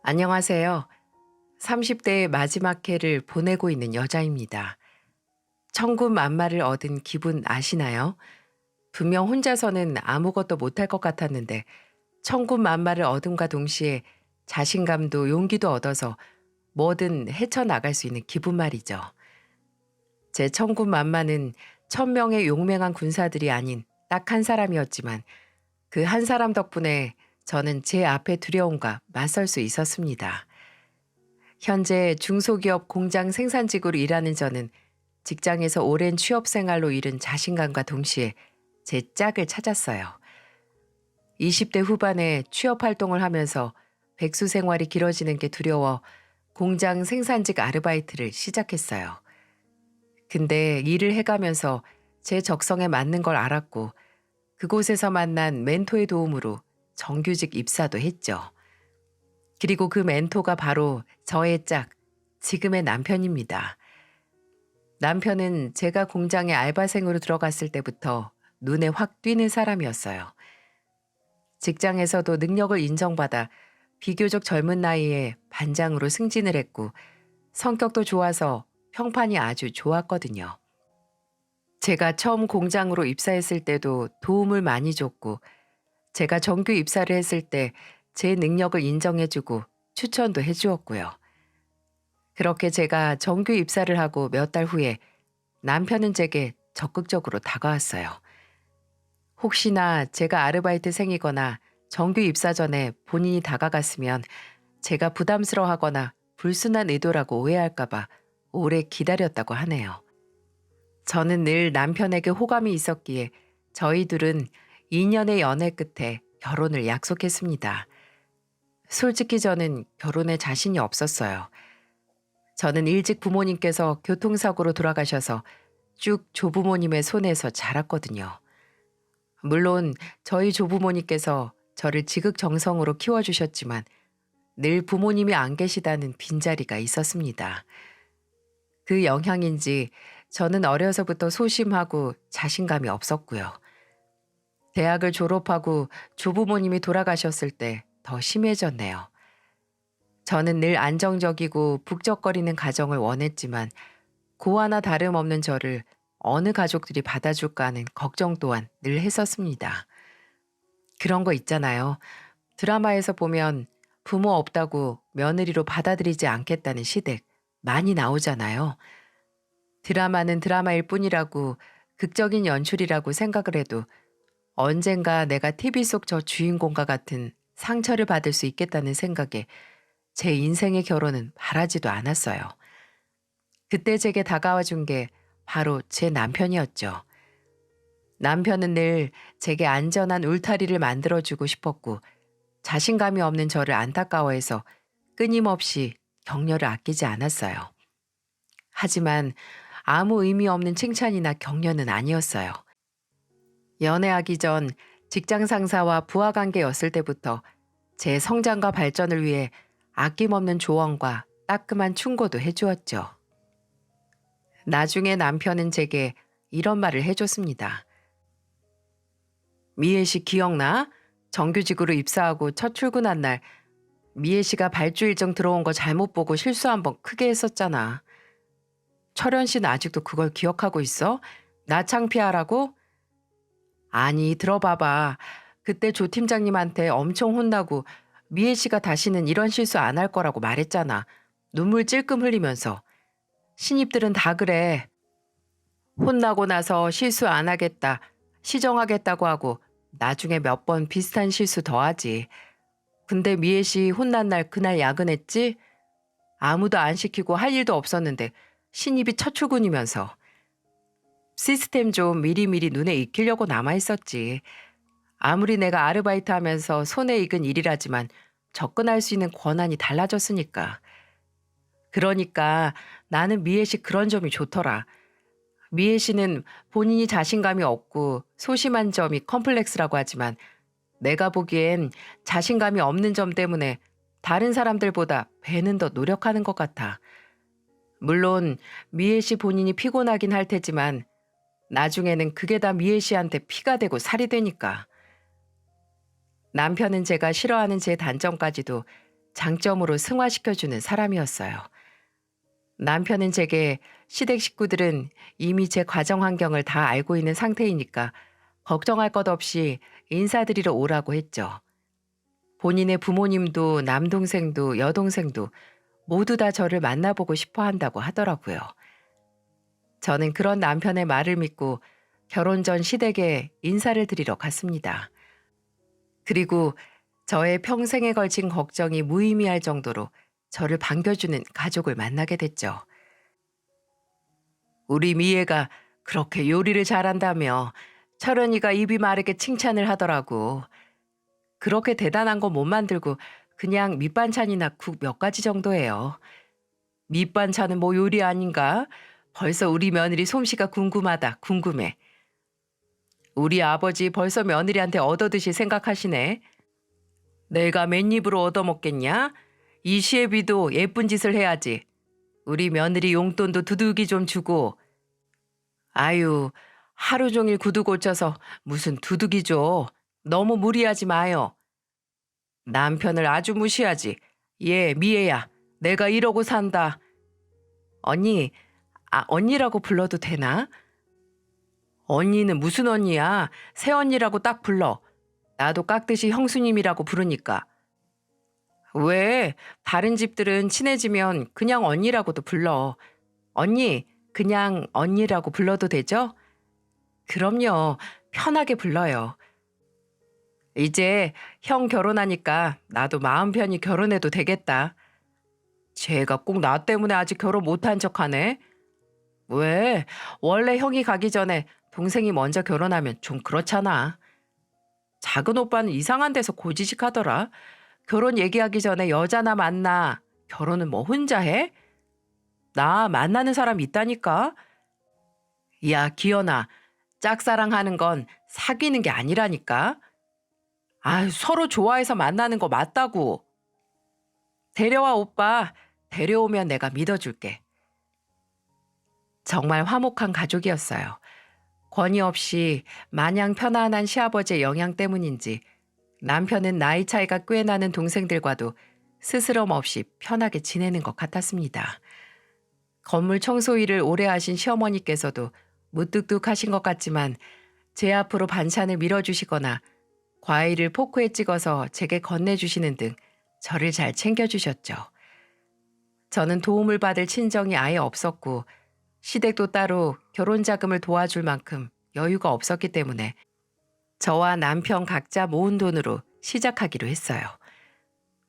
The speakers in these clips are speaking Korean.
안녕하세요. 30대의 마지막 해를 보내고 있는 여자입니다. 천군만마를 얻은 기분 아시나요? 분명 혼자서는 아무것도 못할 것 같았는데 천군만마를 얻음과 동시에 자신감도 용기도 얻어서 뭐든 헤쳐나갈 수 있는 기분 말이죠. 제 천군만마는 1000명의 용맹한 군사들이 아닌 딱 한 사람이었지만 그 한 사람 덕분에 저는 제 앞의 두려움과 맞설 수 있었습니다. 현재 중소기업 공장 생산직으로 일하는 저는 직장에서 오랜 취업 생활로 잃은 자신감과 동시에 제 짝을 찾았어요. 20대 후반에 취업 활동을 하면서 백수 생활이 길어지는 게 두려워 공장 생산직 아르바이트를 시작했어요. 근데 일을 해가면서 제 적성에 맞는 걸 알았고 그곳에서 만난 멘토의 도움으로 정규직 입사도 했죠. 그리고 그 멘토가 바로 저의 짝, 지금의 남편입니다. 남편은 제가 공장에 알바생으로 들어갔을 때부터 눈에 확 띄는 사람이었어요. 직장에서도 능력을 인정받아 비교적 젊은 나이에 반장으로 승진을 했고 성격도 좋아서 평판이 아주 좋았거든요. 제가 처음 공장으로 입사했을 때도 도움을 많이 줬고 제가 정규 입사를 했을 때 제 능력을 인정해주고 추천도 해주었고요. 그렇게 제가 정규 입사를 하고 몇 달 후에 남편은 제게 적극적으로 다가왔어요. 혹시나 제가 아르바이트생이거나 정규 입사 전에 본인이 다가갔으면 제가 부담스러워하거나 불순한 의도라고 오해할까봐 오래 기다렸다고 하네요. 저는 늘 남편에게 호감이 있었기에 저희 둘은 2년의 연애 끝에 결혼을 약속했습니다. 솔직히 저는 결혼에 자신이 없었어요. 저는 일찍 부모님께서 교통사고로 돌아가셔서 쭉 조부모님의 손에서 자랐거든요. 물론 저희 조부모님께서 저를 지극정성으로 키워주셨지만 늘 부모님이 안 계시다는 빈자리가 있었습니다. 그 영향인지 저는 어려서부터 소심하고 자신감이 없었고요. 대학을 졸업하고 조부모님이 돌아가셨을 때 더 심해졌네요. 저는 늘 안정적이고 북적거리는 가정을 원했지만 고아나 다름없는 저를 어느 가족들이 받아줄까 하는 걱정 또한 늘 했었습니다. 그런 거 있잖아요. 드라마에서 보면 부모 없다고 며느리로 받아들이지 않겠다는 시댁 많이 나오잖아요. 드라마는 드라마일 뿐이라고 극적인 연출이라고 생각을 해도 언젠가 내가 TV 속 저 주인공과 같은 상처를 받을 수 있겠다는 생각에 제 인생의 결혼은 바라지도 않았어요. 그때 제게 다가와 준 게 바로 제 남편이었죠. 남편은 늘 제게 안전한 울타리를 만들어주고 싶었고 자신감이 없는 저를 안타까워해서 끊임없이 격려를 아끼지 않았어요. 하지만 아무 의미 없는 칭찬이나 격려는 아니었어요. 연애하기 전 직장 상사와 부하 관계였을 때부터 제 성장과 발전을 위해 아낌없는 조언과 따끔한 충고도 해주었죠. 나중에 남편은 제게 이런 말을 해줬습니다. 미애 씨 기억나? 정규직으로 입사하고 첫 출근한 날 미애 씨가 발주 일정 들어온 거 잘못 보고 실수 한번 크게 했었잖아. 철현 씨는 아직도 그걸 기억하고 있어? 나 창피하라고? 아니, 들어봐봐. 그때 조 팀장님한테 엄청 혼나고 미애 씨가 다시는 이런 실수 안 할 거라고 말했잖아. 눈물 찔끔 흘리면서. 신입들은 다 그래. 혼나고 나서 실수 안 하겠다, 시정하겠다고 하고 나중에 몇 번 비슷한 실수 더 하지. 근데 미애 씨 혼난 날 그날 야근했지? 아무도 안 시키고 할 일도 없었는데 신입이 첫 출근이면서. 시스템 좀 미리미리 눈에 익히려고 남아있었지. 아무리 내가 아르바이트 하면서 손에 익은 일이라지만 접근할 수 있는 권한이 달라졌으니까. 그러니까 나는 미애 씨 그런 점이 좋더라. 미애 씨는 본인이 자신감이 없고 소심한 점이 컴플렉스라고 하지만 내가 보기엔 자신감이 없는 점 때문에 다른 사람들보다 배는 더 노력하는 것 같아. 물론 미애 씨 본인이 피곤하긴 할 테지만 나중에는 그게 다 미애 씨한테 피가 되고 살이 되니까. 남편은 제가 싫어하는 제 단점까지도 장점으로 승화시켜주는 사람이었어요. 남편은 제게 시댁 식구들은 이미 제 가정 환경을 다 알고 있는 상태이니까 걱정할 것 없이 인사드리러 오라고 했죠. 본인의 부모님도 남동생도 여동생도 모두 다 저를 만나보고 싶어 한다고 하더라고요. 저는 그런 남편의 말을 믿고 결혼 전 시댁에 인사를 드리러 갔습니다. 그리고 저의 평생에 걸친 걱정이 무의미할 정도로 저를 반겨주는 가족을 만나게 됐죠. 우리 미애가 그렇게 요리를 잘한다며 철원이가 입이 마르게 칭찬을 하더라고. 그렇게 대단한 거 못 만들고 그냥 밑반찬이나 국 몇 가지 정도예요. 밑반찬은 뭐 요리 아닌가? 벌써 우리 며느리 솜씨가 궁금하다, 궁금해. 우리 아버지 벌써 며느리한테 얻어드실 생각하시네. 내가 맨입으로 얻어먹겠냐? 이 시애비도 예쁜 짓을 해야지. 우리 며느리 용돈도 두둑이 좀 주고. 아유, 하루 종일 구두 고쳐서 무슨 두둑이 줘. 너무 무리하지 마요. 남편을 아주 무시하지. 얘 미애야, 내가 이러고 산다. 언니, 언니라고 불러도 되나? 언니는 무슨 언니야? 새언니라고 딱 불러. 나도 깍듯이 형수님이라고 부르니까. 왜? 다른 집들은 친해지면 그냥 언니라고도 불러. 언니, 그냥 언니라고 불러도 되죠? 그럼요. 편하게 불러요. 이제 형 결혼하니까 나도 마음 편히 결혼해도 되겠다. 쟤가 꼭 나 때문에 아직 결혼 못한 척하네. 왜? 원래 형이 가기 전에 동생이 먼저 결혼하면 좀 그렇잖아. 작은 오빠는 이상한 데서 고지식하더라. 결혼 얘기하기 전에 여자나 만나. 결혼은 뭐 혼자 해? 나 만나는 사람 있다니까. 야, 기현아. 짝사랑하는 건 사귀는 게 아니라니까. 아, 서로 좋아해서 만나는 거 맞다고. 데려와, 오빠. 데려오면 내가 믿어줄게. 정말 화목한 가족이었어요. 권위 없이 마냥 편안한 시아버지의 영향 때문인지 남편은 나이 차이가 꽤 나는 동생들과도 스스럼 없이 편하게 지내는 것 같았습니다. 건물 청소 일을 오래 하신 시어머니께서도 무뚝뚝하신 것 같지만 제 앞으로 반찬을 밀어주시거나 과일을 포크에 찍어서 제게 건네주시는 등 저를 잘 챙겨주셨죠. 저는 도움을 받을 친정이 아예 없었고 시댁도 따로 결혼 자금을 도와줄 만큼 여유가 없었기 때문에 저와 남편 각자 모은 돈으로 시작하기로 했어요.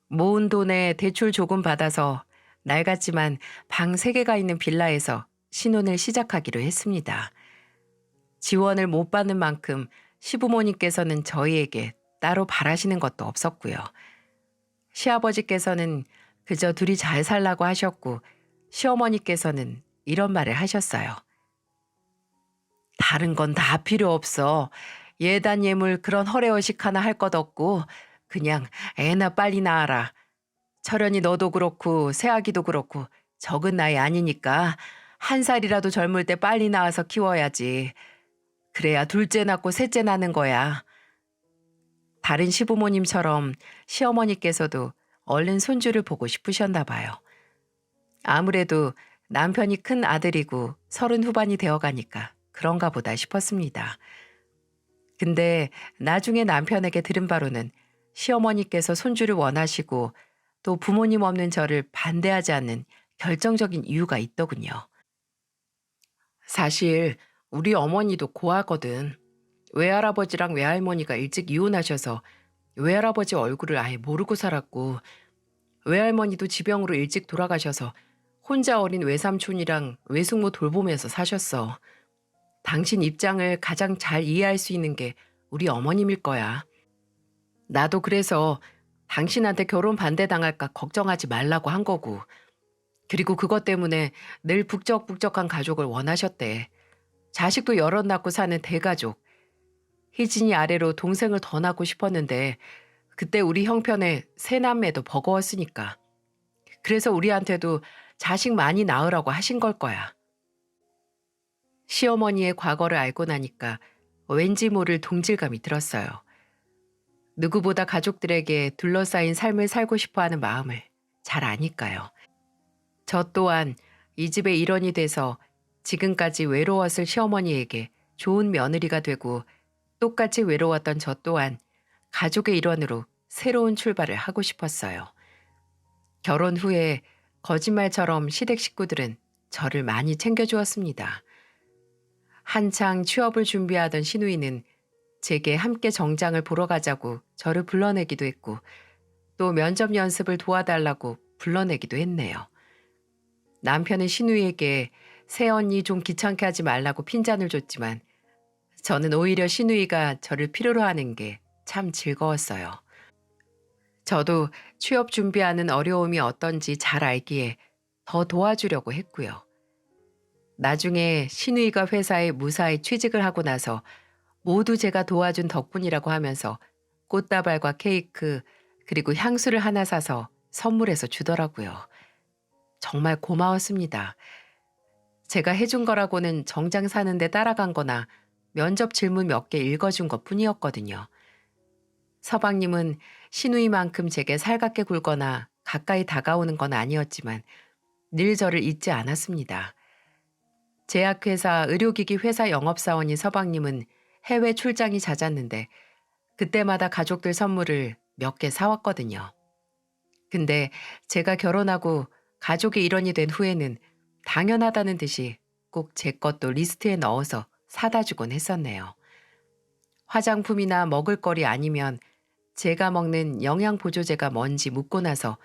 모은 돈에 대출 조금 받아서 낡았지만 방 3개가 있는 빌라에서 신혼을 시작하기로 했습니다. 지원을 못 받는 만큼 시부모님께서는 저희에게 따로 바라시는 것도 없었고요. 시아버지께서는 그저 둘이 잘 살라고 하셨고 시어머니께서는 이런 말을 하셨어요. 다른 건 다 필요 없어. 예단 예물 그런 허례허식 하나 할 것 없고 그냥 애나 빨리 낳아라. 철연이 너도 그렇고 새아기도 그렇고 적은 나이 아니니까 1살이라도 젊을 때 빨리 낳아서 키워야지. 그래야 둘째 낳고 셋째 낳는 거야. 다른 시부모님처럼 시어머니께서도 얼른 손주를 보고 싶으셨나 봐요. 아무래도 남편이 큰 아들이고 30 후반이 되어가니까 그런가 보다 싶었습니다. 근데 나중에 남편에게 들은 바로는 시어머니께서 손주를 원하시고 또 부모님 없는 저를 반대하지 않는 결정적인 이유가 있더군요. 사실 우리 어머니도 고아거든. 외할아버지랑 외할머니가 일찍 이혼하셔서 외할아버지 얼굴을 아예 모르고 살았고 외할머니도 지병으로 일찍 돌아가셔서 혼자 어린 외삼촌이랑 외숙모 돌보면서 사셨어. 당신 입장을 가장 잘 이해할 수 있는 게 우리 어머님일 거야. 나도 그래서 당신한테 결혼 반대당할까 걱정하지 말라고 한 거고. 그리고 그것 때문에 늘 북적북적한 가족을 원하셨대. 자식도 여럿 낳고 사는 대가족. 희진이 아래로 동생을 더 낳고 싶었는데 그때 우리 형편에 세 남매도 버거웠으니까. 그래서 우리한테도 자식 많이 낳으라고 하신 걸 거야. 시어머니의 과거를 알고 나니까 왠지 모를 동질감이 들었어요. 누구보다 가족들에게 둘러싸인 삶을 살고 싶어 하는 마음을 잘 아니까요. 저 또한 이 집의 일원이 돼서 지금까지 외로웠을 시어머니에게 좋은 며느리가 되고 똑같이 외로웠던 저 또한 가족의 일원으로 새로운 출발을 하고 싶었어요. 결혼 후에 거짓말처럼 시댁 식구들은 저를 많이 챙겨주었습니다. 한창 취업을 준비하던 시누이는 제게 함께 정장을 보러 가자고 저를 불러내기도 했고 또 면접 연습을 도와달라고 불러내기도 했네요. 남편은 시누이에게 새언니 좀 귀찮게 하지 말라고 핀잔을 줬지만 저는 오히려 시누이가 저를 필요로 하는 게 참 즐거웠어요. 저도 취업 준비하는 어려움이 어떤지 잘 알기에 더 도와주려고 했고요. 나중에 시누이가 회사에 무사히 취직을 하고 나서 모두 제가 도와준 덕분이라고 하면서 꽃다발과 케이크 그리고 향수를 하나 사서 선물해서 주더라고요. 정말 고마웠습니다. 제가 해준 거라고는 정장 사는데 따라간 거나 면접 질문 몇 개 읽어준 것 뿐이었거든요. 서방님은 시누이만큼 제게 살갑게 굴거나 가까이 다가오는 건 아니었지만 늘 저를 잊지 않았습니다. 제약회사 의료기기 회사 영업사원인 서방님은 해외 출장이 잦았는데 그때마다 가족들 선물을 몇 개 사왔거든요. 근데 제가 결혼하고 가족의 일원이 된 후에는 당연하다는 듯이 꼭 제 것도 리스트에 넣어서 사다 주곤 했었네요. 화장품이나 먹을거리 아니면 제가 먹는 영양보조제가 뭔지 묻고 나서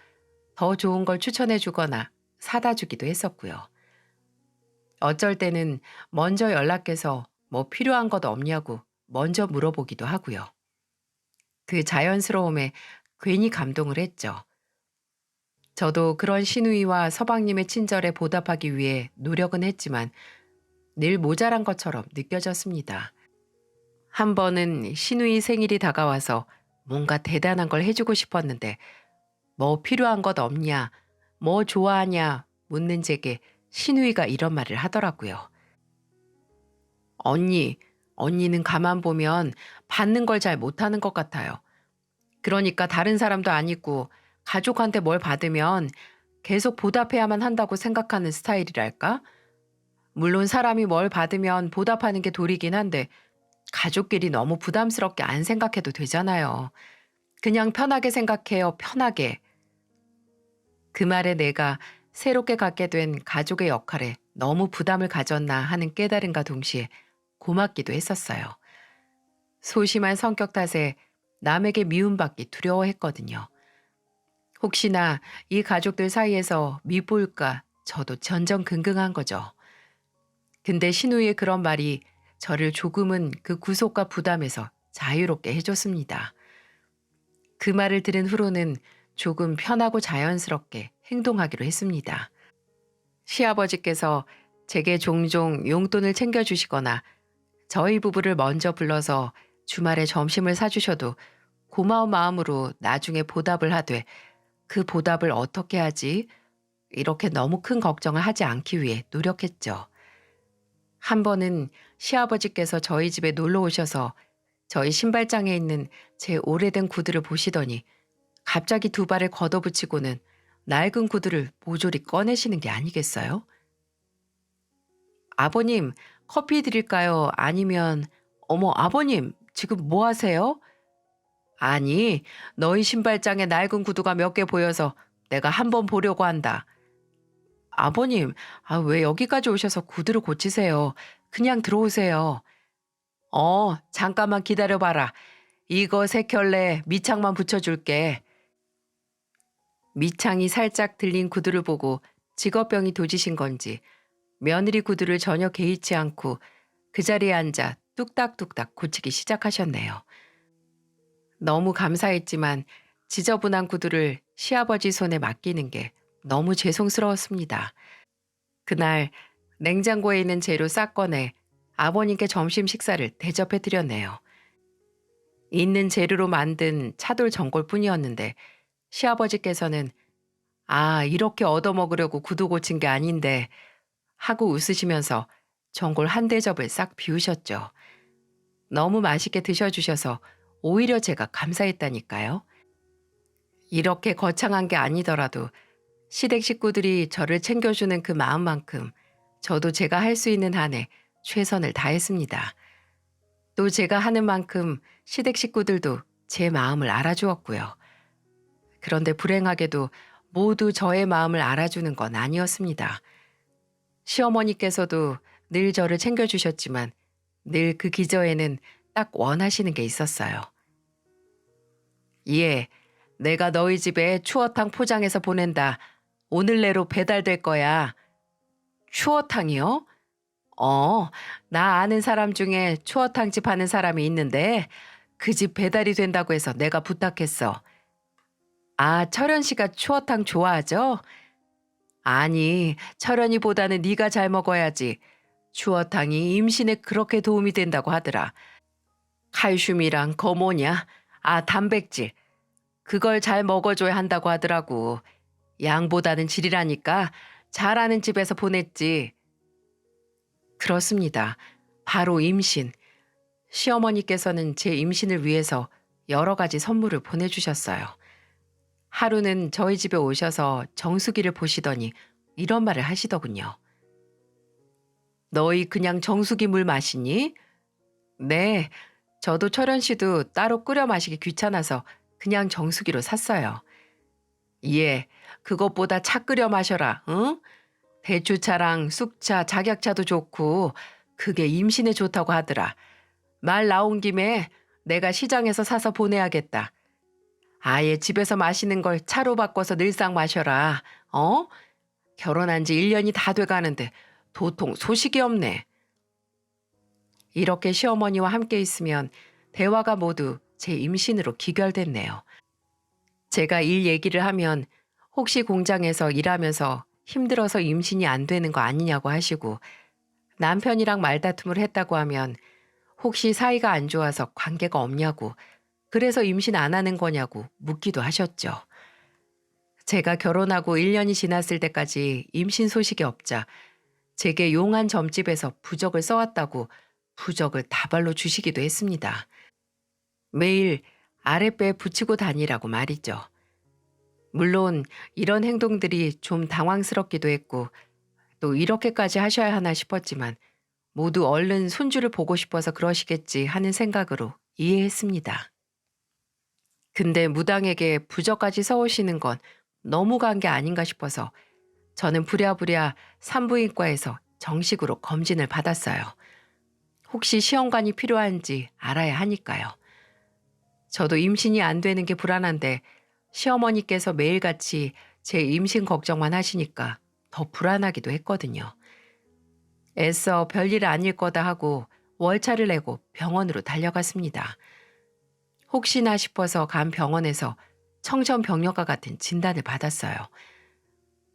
더 좋은 걸 추천해 주거나 사다 주기도 했었고요. 어쩔 때는 먼저 연락해서 뭐 필요한 것 없냐고 먼저 물어보기도 하고요. 그 자연스러움에 괜히 감동을 했죠. 저도 그런 시누이와 서방님의 친절에 보답하기 위해 노력은 했지만 늘 모자란 것처럼 느껴졌습니다. 한 번은 시누이 생일이 다가와서 뭔가 대단한 걸 해주고 싶었는데 뭐 필요한 것 없냐, 뭐 좋아하냐 묻는 제게 시누이가 이런 말을 하더라고요. 언니는 가만 보면 받는 걸 잘 못하는 것 같아요. 그러니까 다른 사람도 아니고 가족한테 뭘 받으면 계속 보답해야만 한다고 생각하는 스타일이랄까? 물론 사람이 뭘 받으면 보답하는 게 도리긴 한데 가족끼리 너무 부담스럽게 안 생각해도 되잖아요. 그냥 편하게 생각해요, 편하게. 그 말에 내가 새롭게 갖게 된 가족의 역할에 너무 부담을 가졌나 하는 깨달음과 동시에 고맙기도 했었어요. 소심한 성격 탓에 남에게 미움받기 두려워했거든요. 혹시나 이 가족들 사이에서 밉볼까 저도 전전긍긍한 거죠. 근데 신우의 그런 말이 저를 조금은 그 구속과 부담에서 자유롭게 해줬습니다. 그 말을 들은 후로는 조금 편하고 자연스럽게 행동하기로 했습니다. 시아버지께서 제게 종종 용돈을 챙겨주시거나 저희 부부를 먼저 불러서 주말에 점심을 사주셔도 고마운 마음으로 나중에 보답을 하되 그 보답을 어떻게 하지? 이렇게 너무 큰 걱정을 하지 않기 위해 노력했죠. 한 번은 시아버지께서 저희 집에 놀러 오셔서 저희 신발장에 있는 제 오래된 구두를 보시더니 갑자기 두 발을 걷어붙이고는 낡은 구두를 모조리 꺼내시는 게 아니겠어요? 아버님, 커피 드릴까요? 아니면, 어머, 아버님, 지금 뭐 하세요? 아니, 너희 신발장에 낡은 구두가 몇 개 보여서 내가 한번 보려고 한다. 아버님, 왜 여기까지 오셔서 구두를 고치세요? 그냥 들어오세요. 잠깐만 기다려봐라. 이거 세 켤레 밑창만 붙여줄게. 밑창이 살짝 들린 구두를 보고 직업병이 도지신 건지 며느리 구두를 전혀 개의치 않고 그 자리에 앉아 뚝딱뚝딱 고치기 시작하셨네요. 너무 감사했지만 지저분한 구두를 시아버지 손에 맡기는 게 너무 죄송스러웠습니다. 그날 냉장고에 있는 재료 싹 꺼내 아버님께 점심 식사를 대접해 드렸네요. 있는 재료로 만든 차돌 전골뿐이었는데 시아버지께서는 이렇게 얻어먹으려고 구두 고친 게 아닌데 하고 웃으시면서 전골 한 대접을 싹 비우셨죠. 너무 맛있게 드셔주셔서 오히려 제가 감사했다니까요. 이렇게 거창한 게 아니더라도 시댁 식구들이 저를 챙겨주는 그 마음만큼 저도 제가 할 수 있는 한에 최선을 다했습니다. 또 제가 하는 만큼 시댁 식구들도 제 마음을 알아주었고요. 그런데 불행하게도 모두 저의 마음을 알아주는 건 아니었습니다. 시어머니께서도 늘 저를 챙겨주셨지만 늘 그 기저에는 딱 원하시는 게 있었어요. 예, 내가 너희 집에 추어탕 포장해서 보낸다. 오늘 내로 배달될 거야. 추어탕이요? 나 아는 사람 중에 추어탕집 하는 사람이 있는데 그 집 배달이 된다고 해서 내가 부탁했어. 아, 철현 씨가 추어탕 좋아하죠? 아니, 철현이보다는 네가 잘 먹어야지. 추어탕이 임신에 그렇게 도움이 된다고 하더라. 칼슘이랑 거 뭐냐? 아, 단백질. 그걸 잘 먹어줘야 한다고 하더라고. 양보다는 질이라니까 잘하는 집에서 보냈지. 그렇습니다. 바로 임신. 시어머니께서는 제 임신을 위해서 여러 가지 선물을 보내주셨어요. 하루는 저희 집에 오셔서 정수기를 보시더니 이런 말을 하시더군요. 너희 그냥 정수기 물 마시니? 네, 저도 철현 씨도 따로 끓여 마시기 귀찮아서 그냥 정수기로 샀어요. 예, 그것보다 차 끓여 마셔라, 응? 대추차랑 쑥차, 작약차도 좋고 그게 임신에 좋다고 하더라. 말 나온 김에 내가 시장에서 사서 보내야겠다. 아예 집에서 마시는 걸 차로 바꿔서 늘상 마셔라. 어? 결혼한 지 1년이 다 돼가는데 도통 소식이 없네. 이렇게 시어머니와 함께 있으면 대화가 모두 제 임신으로 기결됐네요. 제가 일 얘기를 하면 혹시 공장에서 일하면서 힘들어서 임신이 안 되는 거 아니냐고 하시고 남편이랑 말다툼을 했다고 하면 혹시 사이가 안 좋아서 관계가 없냐고 그래서 임신 안 하는 거냐고 묻기도 하셨죠. 제가 결혼하고 1년이 지났을 때까지 임신 소식이 없자 제게 용한 점집에서 부적을 써왔다고 부적을 다발로 주시기도 했습니다. 매일 아랫배에 붙이고 다니라고 말이죠. 물론 이런 행동들이 좀 당황스럽기도 했고 또 이렇게까지 하셔야 하나 싶었지만 모두 얼른 손주를 보고 싶어서 그러시겠지 하는 생각으로 이해했습니다. 근데 무당에게 부적까지 써오시는 건 너무 간 게 아닌가 싶어서 저는 부랴부랴 산부인과에서 정식으로 검진을 받았어요. 혹시 시험관이 필요한지 알아야 하니까요. 저도 임신이 안 되는 게 불안한데 시어머니께서 매일같이 제 임신 걱정만 하시니까 더 불안하기도 했거든요. 애써 별일 아닐 거다 하고 월차를 내고 병원으로 달려갔습니다. 혹시나 싶어서 간 병원에서 청천벽력과 같은 진단을 받았어요.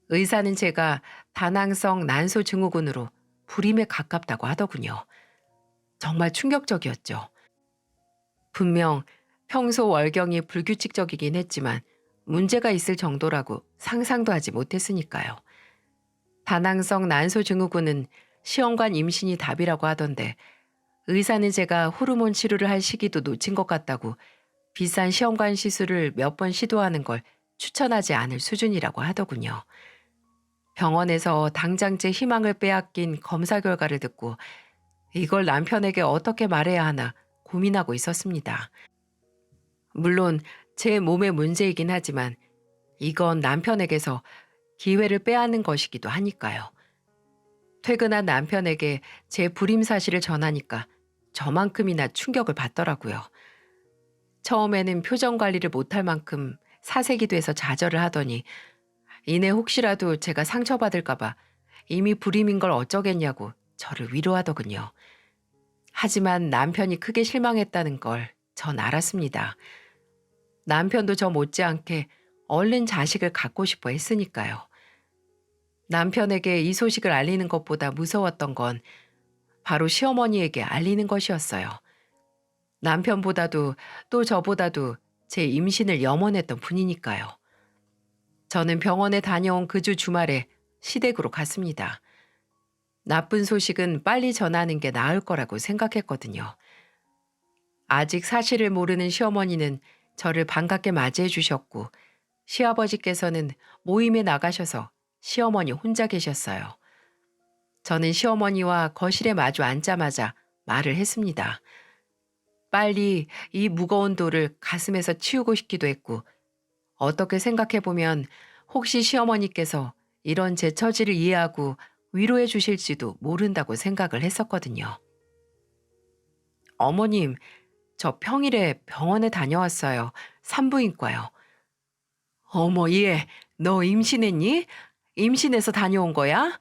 의사는 제가 다낭성 난소 증후군으로 불임에 가깝다고 하더군요. 정말 충격적이었죠. 분명 평소 월경이 불규칙적이긴 했지만 문제가 있을 정도라고 상상도 하지 못했으니까요. 다낭성 난소 증후군은 시험관 임신이 답이라고 하던데 의사는 제가 호르몬 치료를 할 시기도 놓친 것 같다고 비싼 시험관 시술을 몇 번 시도하는 걸 추천하지 않을 수준이라고 하더군요. 병원에서 당장 제 희망을 빼앗긴 검사 결과를 듣고 이걸 남편에게 어떻게 말해야 하나 고민하고 있었습니다. 물론 제 몸의 문제이긴 하지만 이건 남편에게서 기회를 빼앗는 것이기도 하니까요. 퇴근한 남편에게 제 불임 사실을 전하니까 저만큼이나 충격을 받더라고요. 처음에는 표정 관리를 못할 만큼 사색이 돼서 좌절을 하더니 이내 혹시라도 제가 상처받을까봐 이미 불임인 걸 어쩌겠냐고 저를 위로하더군요. 하지만 남편이 크게 실망했다는 걸 전 알았습니다. 남편도 저 못지않게 얼른 자식을 갖고 싶어 했으니까요. 남편에게 이 소식을 알리는 것보다 무서웠던 건 바로 시어머니에게 알리는 것이었어요. 남편보다도 또 저보다도 제 임신을 염원했던 분이니까요. 저는 병원에 다녀온 그 주 주말에 시댁으로 갔습니다. 나쁜 소식은 빨리 전하는 게 나을 거라고 생각했거든요. 아직 사실을 모르는 시어머니는 저를 반갑게 맞이해 주셨고 시아버지께서는 모임에 나가셔서 시어머니 혼자 계셨어요. 저는 시어머니와 거실에 마주 앉자마자 말을 했습니다. 빨리 이 무거운 돌을 가슴에서 치우고 싶기도 했고 어떻게 생각해보면 혹시 시어머니께서 이런 제 처지를 이해하고 위로해 주실지도 모른다고 생각을 했었거든요. 어머님, 저 평일에 병원에 다녀왔어요. 산부인과요. 어머, 얘, 너 임신했니? 임신해서 다녀온 거야?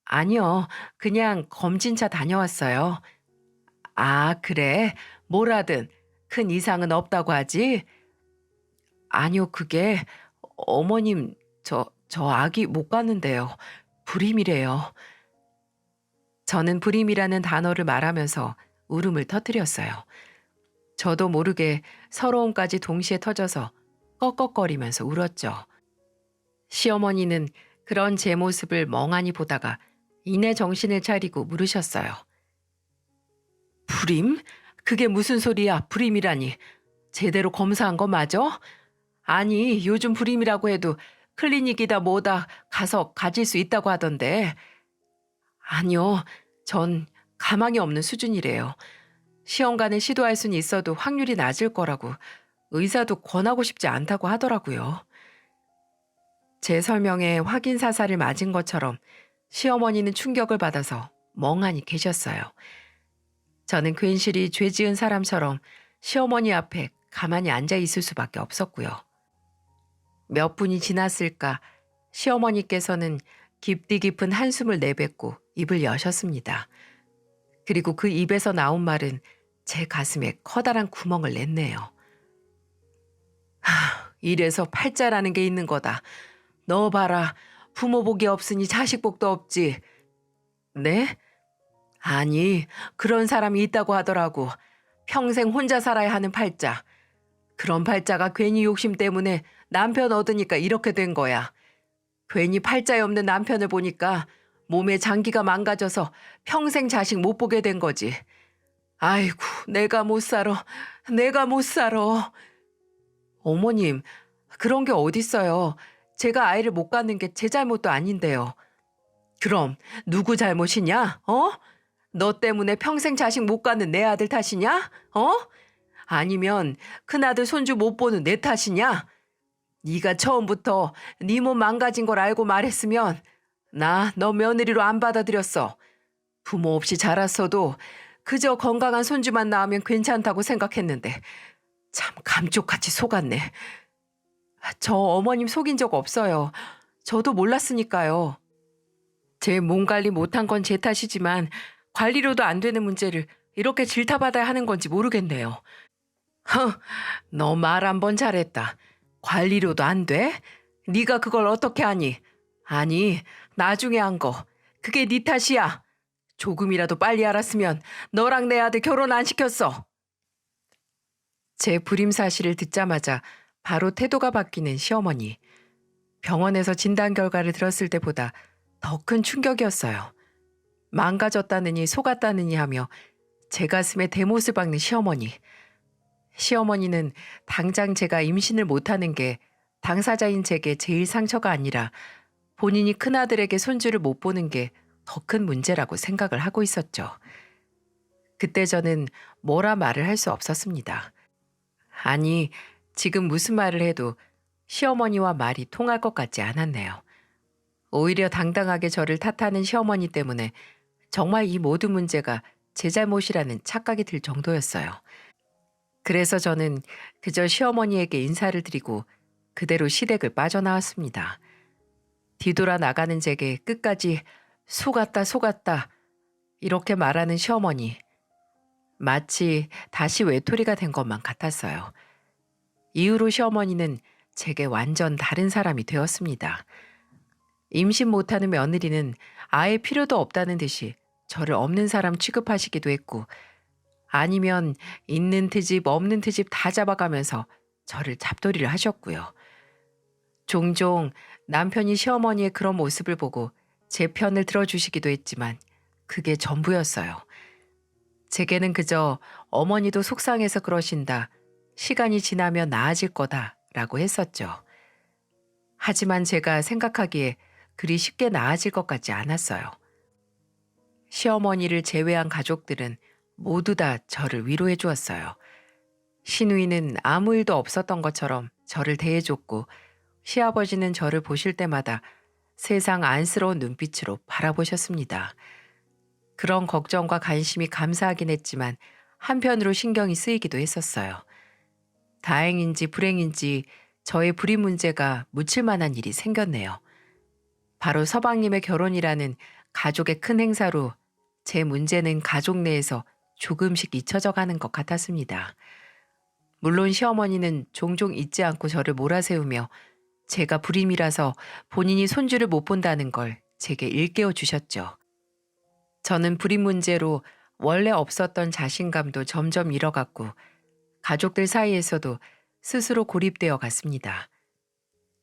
아니요, 그냥 검진차 다녀왔어요. 아, 그래? 뭐라든 큰 이상은 없다고 하지? 아니요, 그게 어머님, 저 아기 못 가는데요. 불임이래요. 저는 불임이라는 단어를 말하면서 울음을 터뜨렸어요. 저도 모르게 서러움까지 동시에 터져서 꺽꺽거리면서 울었죠. 시어머니는 그런 제 모습을 멍하니 보다가 이내 정신을 차리고 물으셨어요. 불임? 그게 무슨 소리야, 불임이라니. 제대로 검사한 거 맞아? 아니, 요즘 불임이라고 해도 클리닉이다 뭐다 가서 가질 수 있다고 하던데. 아니요, 전 가망이 없는 수준이래요. 시험관에 시도할 수는 있어도 확률이 낮을 거라고 의사도 권하고 싶지 않다고 하더라고요. 제 설명에 확인 사살을 맞은 것처럼 시어머니는 충격을 받아서 멍하니 계셨어요. 저는 괜시리 죄 지은 사람처럼 시어머니 앞에 가만히 앉아 있을 수밖에 없었고요. 몇 분이 지났을까 시어머니께서는 깊디 깊은 한숨을 내뱉고 입을 여셨습니다. 그리고 그 입에서 나온 말은 제 가슴에 커다란 구멍을 냈네요. 이래서 팔자라는 게 있는 거다. 너 봐라. 부모 복이 없으니 자식 복도 없지. 네? 아니, 그런 사람이 있다고 하더라고. 평생 혼자 살아야 하는 팔자. 그런 팔자가 괜히 욕심 때문에 남편 얻으니까 이렇게 된 거야. 괜히 팔자에 없는 남편을 보니까 몸에 장기가 망가져서 평생 자식 못 보게 된 거지. 아이고, 내가 못 살아. 내가 못 살아. 어머님, 그런 게 어딨어요. 제가 아이를 못 갖는 게 제 잘못도 아닌데요. 그럼 누구 잘못이냐? 어? 너 때문에 평생 자식 못 갖는 내 아들 탓이냐? 어? 아니면 큰아들 손주 못 보는 내 탓이냐? 네가 처음부터 네 몸 망가진 걸 알고 말했으면 나 너 며느리로 안 받아들였어. 부모 없이 자랐어도 그저 건강한 손주만 낳으면 괜찮다고 생각했는데 참 감쪽같이 속았네. 저 어머님 속인 적 없어요. 저도 몰랐으니까요. 제 몸 관리 못한 건 제 탓이지만 관리로도 안 되는 문제를 이렇게 질타받아야 하는 건지 모르겠네요. 너 말 한 번 잘했다. 관리로도 안 돼? 네가 그걸 어떻게 하니? 아니, 나중에 한 거. 그게 네 탓이야. 조금이라도 빨리 알았으면 너랑 내 아들 결혼 안 시켰어. 제 불임 사실을 듣자마자 바로 태도가 바뀌는 시어머니. 병원에서 진단 결과를 들었을 때보다 더 큰 충격이었어요. 망가졌다느니 속았다느니 하며 제 가슴에 대못을 박는 시어머니. 시어머니는 당장 제가 임신을 못하는 게 당사자인 제게 제일 상처가 아니라 본인이 큰아들에게 손주를 못 보는 게 더 큰 문제라고 생각을 하고 있었죠. 그때 저는 뭐라 말을 할 수 없었습니다. 아니, 지금 무슨 말을 해도 시어머니와 말이 통할 것 같지 않았네요. 오히려 당당하게 저를 탓하는 시어머니 때문에 정말 이 모든 문제가 제 잘못이라는 착각이 들 정도였어요. 그래서 저는 그저 시어머니에게 인사를 드리고 그대로 시댁을 빠져나왔습니다. 뒤돌아 나가는 제게 끝까지 속았다 속았다 이렇게 말하는 시어머니. 마치 다시 외톨이가 된 것만 같았어요. 이후로 시어머니는 제게 완전 다른 사람이 되었습니다. 임신 못하는 며느리는 아예 필요도 없다는 듯이 저를 없는 사람 취급하시기도 했고 아니면 있는 트집 없는 트집 다 잡아가면서 저를 잡돌이를 하셨고요. 종종 남편이 시어머니의 그런 모습을 보고 제 편을 들어주시기도 했지만 그게 전부였어요. 제게는 그저 어머니도 속상해서 그러신다. 시간이 지나면 나아질 거다. 라고 했었죠. 하지만 제가 생각하기에 그리 쉽게 나아질 것 같지 않았어요. 시어머니를 제외한 가족들은 모두 다 저를 위로해 주었어요. 시누이는 아무 일도 없었던 것처럼 저를 대해줬고, 시아버지는 저를 보실 때마다 세상 안쓰러운 눈빛으로 바라보셨습니다. 그런 걱정과 관심이 감사하긴 했지만 한편으로 신경이 쓰이기도 했었어요. 다행인지 불행인지 저의 불임 문제가 묻힐 만한 일이 생겼네요. 바로 서방님의 결혼이라는 가족의 큰 행사로 제 문제는 가족 내에서 조금씩 잊혀져 가는 것 같았습니다. 물론 시어머니는 종종 잊지 않고 저를 몰아세우며 제가 불임이라서 본인이 손주를 못 본다는 걸 제게 일깨워 주셨죠. 저는 불임 문제로 원래 없었던 자신감도 점점 잃어갔고 가족들 사이에서도 스스로 고립되어 갔습니다.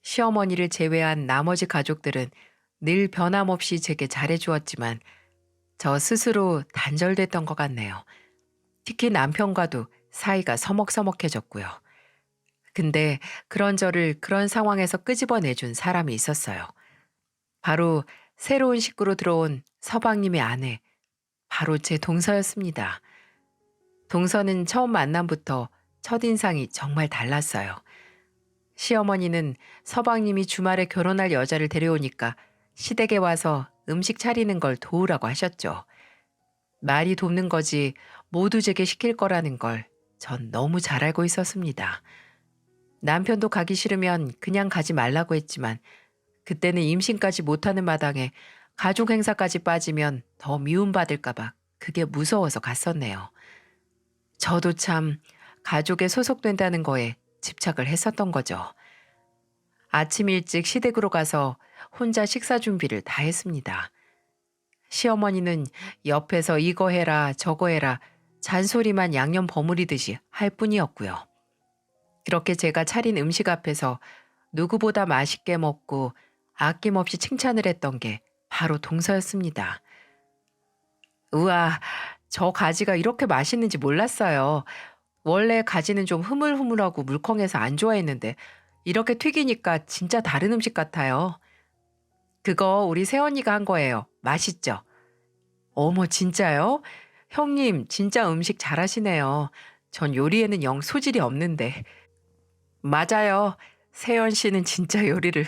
시어머니를 제외한 나머지 가족들은 늘 변함없이 제게 잘해주었지만 저 스스로 단절됐던 것 같네요. 특히 남편과도 사이가 서먹서먹해졌고요. 근데 그런 저를 그런 상황에서 끄집어내준 사람이 있었어요. 바로 새로운 식구로 들어온 서방님의 아내, 바로 제 동서였습니다. 동서는 처음 만남부터 첫인상이 정말 달랐어요. 시어머니는 서방님이 주말에 결혼할 여자를 데려오니까 시댁에 와서 음식 차리는 걸 도우라고 하셨죠. 말이 돕는 거지 모두 제게 시킬 거라는 걸 전 너무 잘 알고 있었습니다. 남편도 가기 싫으면 그냥 가지 말라고 했지만 그때는 임신까지 못하는 마당에 가족 행사까지 빠지면 더 미움받을까 봐 그게 무서워서 갔었네요. 저도 참 가족에 소속된다는 거에 집착을 했었던 거죠. 아침 일찍 시댁으로 가서 혼자 식사 준비를 다 했습니다. 시어머니는 옆에서 이거 해라 저거 해라 잔소리만 양념 버무리듯이 할 뿐이었고요. 그렇게 제가 차린 음식 앞에서 누구보다 맛있게 먹고 아낌없이 칭찬을 했던 게 바로 동서였습니다. 우와, 저 가지가 이렇게 맛있는지 몰랐어요. 원래 가지는 좀 흐물흐물하고 물컹해서 안 좋아했는데 이렇게 튀기니까 진짜 다른 음식 같아요. 그거 우리 새언니가 한 거예요. 맛있죠? 어머, 진짜요? 형님, 진짜 음식 잘하시네요. 전 요리에는 영 소질이 없는데. 맞아요. 세연 씨는 진짜 요리를.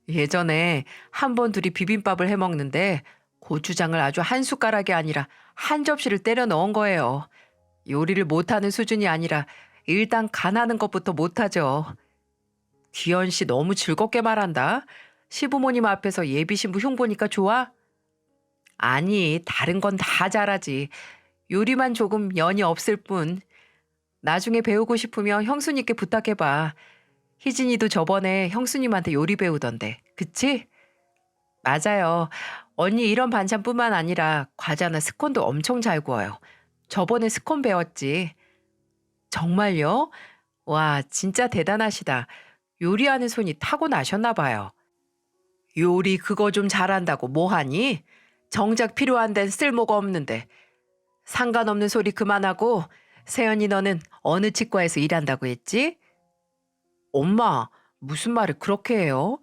예전에 한 번 둘이 비빔밥을 해 먹는데 고추장을 아주 한 숟가락이 아니라 한 접시를 때려 넣은 거예요. 요리를 못하는 수준이 아니라 일단 간하는 것부터 못하죠. 귀연 씨 너무 즐겁게 말한다. 시부모님 앞에서 예비신부 흉보니까 좋아? 아니, 다른 건 다 잘하지. 요리만 조금 연이 없을 뿐. 나중에 배우고 싶으면 형수님께 부탁해봐. 희진이도 저번에 형수님한테 요리 배우던데. 그치? 맞아요. 언니 이런 반찬뿐만 아니라 과자나 스콘도 엄청 잘 구워요. 저번에 스콘 배웠지. 정말요? 와, 진짜 대단하시다. 요리하는 손이 타고나셨나 봐요. 요리 그거 좀 잘한다고 뭐하니? 정작 필요한 데는 쓸모가 없는데. 상관없는 소리 그만하고 세연이 너는 어느 치과에서 일한다고 했지? 엄마, 무슨 말을 그렇게 해요?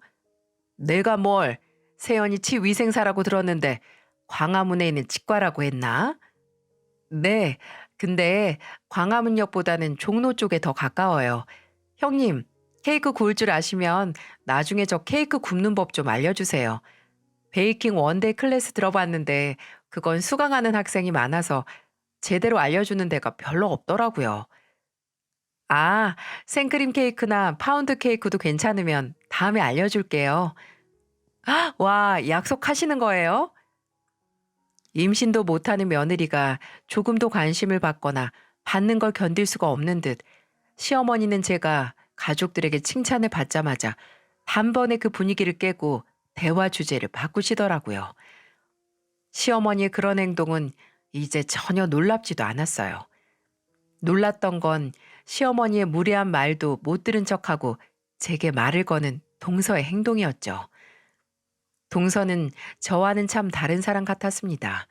내가 뭘 세연이 치위생사라고 들었는데 광화문에 있는 치과라고 했나? 네, 근데 광화문역보다는 종로 쪽에 더 가까워요. 형님, 케이크 구울 줄 아시면 나중에 저 케이크 굽는 법 좀 알려주세요. 베이킹 원데이 클래스 들어봤는데 그건 수강하는 학생이 많아서 제대로 알려주는 데가 별로 없더라고요. 아, 생크림 케이크나 파운드 케이크도 괜찮으면 다음에 알려줄게요. 와, 약속하시는 거예요? 임신도 못하는 며느리가 조금도 관심을 받거나 받는 걸 견딜 수가 없는 듯 시어머니는 제가 가족들에게 칭찬을 받자마자 단번에 그 분위기를 깨고 대화 주제를 바꾸시더라고요. 시어머니의 그런 행동은 이제 전혀 놀랍지도 않았어요. 놀랐던 건 시어머니의 무례한 말도 못 들은 척하고 제게 말을 거는 동서의 행동이었죠. 동서는 저와는 참 다른 사람 같았습니다.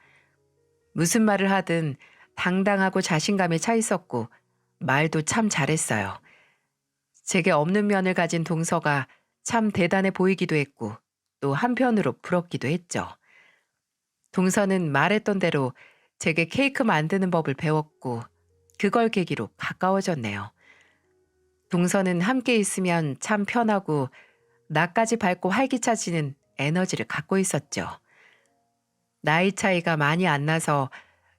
무슨 말을 하든 당당하고 자신감에 차 있었고 말도 참 잘했어요. 제게 없는 면을 가진 동서가 참 대단해 보이기도 했고 또 한편으로 부럽기도 했죠. 동서는 말했던 대로 제게 케이크 만드는 법을 배웠고 그걸 계기로 가까워졌네요. 동서는 함께 있으면 참 편하고 나까지 밝고 활기차지는 에너지를 갖고 있었죠. 나이 차이가 많이 안 나서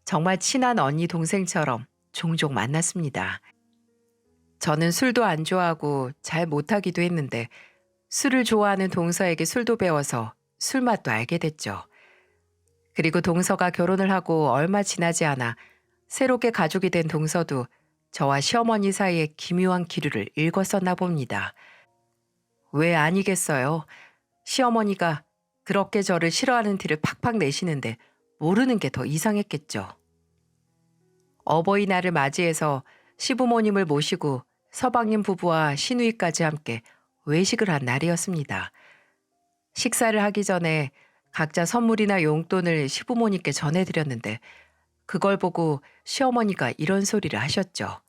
정말 친한 언니 동생처럼 종종 만났습니다. 저는 술도 안 좋아하고 잘 못하기도 했는데 술을 좋아하는 동서에게 술도 배워서 술 맛도 알게 됐죠. 그리고 동서가 결혼을 하고 얼마 지나지 않아 새롭게 가족이 된 동서도 저와 시어머니 사이에 기묘한 기류를 읽었었나 봅니다. 왜 아니겠어요? 시어머니가 그렇게 저를 싫어하는 티를 팍팍 내시는데 모르는 게 더 이상했겠죠. 어버이날을 맞이해서 시부모님을 모시고 서방님 부부와 시누이까지 함께 외식을 한 날이었습니다. 식사를 하기 전에 각자 선물이나 용돈을 시부모님께 전해드렸는데 그걸 보고 시어머니가 이런 소리를 하셨죠.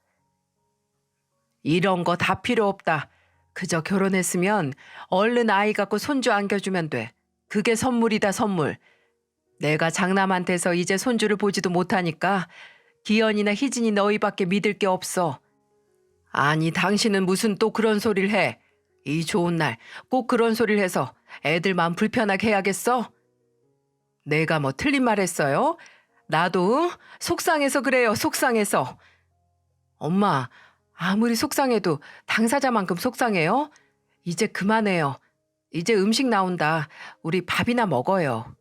이런 거 다 필요 없다. 그저 결혼했으면 얼른 아이 갖고 손주 안겨주면 돼. 그게 선물이다 선물. 내가 장남한테서 이제 손주를 보지도 못하니까 기현이나 희진이 너희밖에 믿을 게 없어. 아니 당신은 무슨 또 그런 소리를 해. 이 좋은 날 꼭 그런 소리를 해서 애들만 불편하게 해야겠어? 내가 뭐 틀린 말 했어요? 나도 속상해서 그래요 속상해서. 엄마 아무리 속상해도 당사자만큼 속상해요? 이제 그만해요. 이제 음식 나온다. 우리 밥이나 먹어요.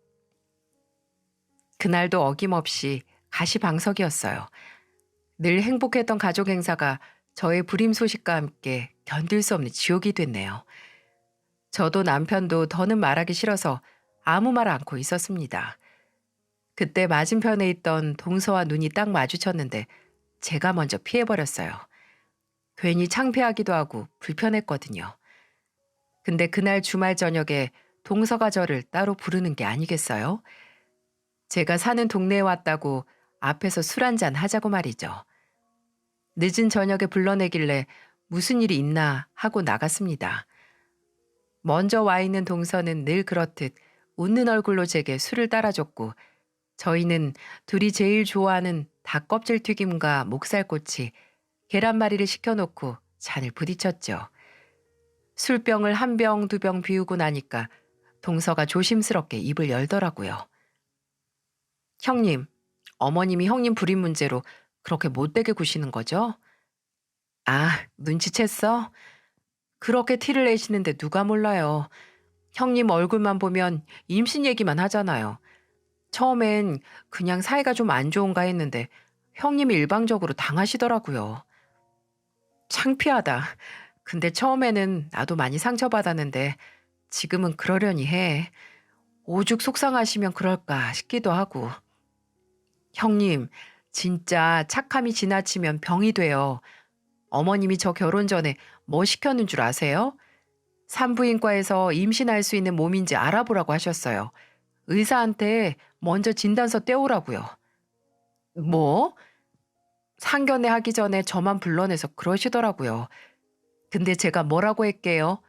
그날도 어김없이 가시방석이었어요. 늘 행복했던 가족 행사가 저의 불임 소식과 함께 견딜 수 없는 지옥이 됐네요. 저도 남편도 더는 말하기 싫어서 아무 말 않고 있었습니다. 그때 맞은편에 있던 동서와 눈이 딱 마주쳤는데 제가 먼저 피해버렸어요. 괜히 창피하기도 하고 불편했거든요. 근데 그날 주말 저녁에 동서가 저를 따로 부르는 게 아니겠어요? 제가 사는 동네에 왔다고 앞에서 술 한잔 하자고 말이죠. 늦은 저녁에 불러내길래 무슨 일이 있나 하고 나갔습니다. 먼저 와 있는 동서는 늘 그렇듯 웃는 얼굴로 제게 술을 따라줬고 저희는 둘이 제일 좋아하는 닭 껍질 튀김과 목살꼬치, 계란말이를 시켜놓고 잔을 부딪혔죠. 술병을 한 병, 두 병 비우고 나니까 동서가 조심스럽게 입을 열더라고요. 형님, 어머님이 형님 불임 문제로 그렇게 못되게 구시는 거죠? 아, 눈치챘어? 그렇게 티를 내시는데 누가 몰라요. 형님 얼굴만 보면 임신 얘기만 하잖아요. 처음엔 그냥 사이가 좀 안 좋은가 했는데 형님이 일방적으로 당하시더라고요. 창피하다. 근데 처음에는 나도 많이 상처받았는데 지금은 그러려니 해. 오죽 속상하시면 그럴까 싶기도 하고. 형님, 진짜 착함이 지나치면 병이 돼요. 어머님이 저 결혼 전에 뭐 시켰는 줄 아세요? 산부인과에서 임신할 수 있는 몸인지 알아보라고 하셨어요. 의사한테 먼저 진단서 떼오라고요. 뭐? 상견례 하기 전에 저만 불러내서 그러시더라고요. 근데 제가 뭐라고 했게요?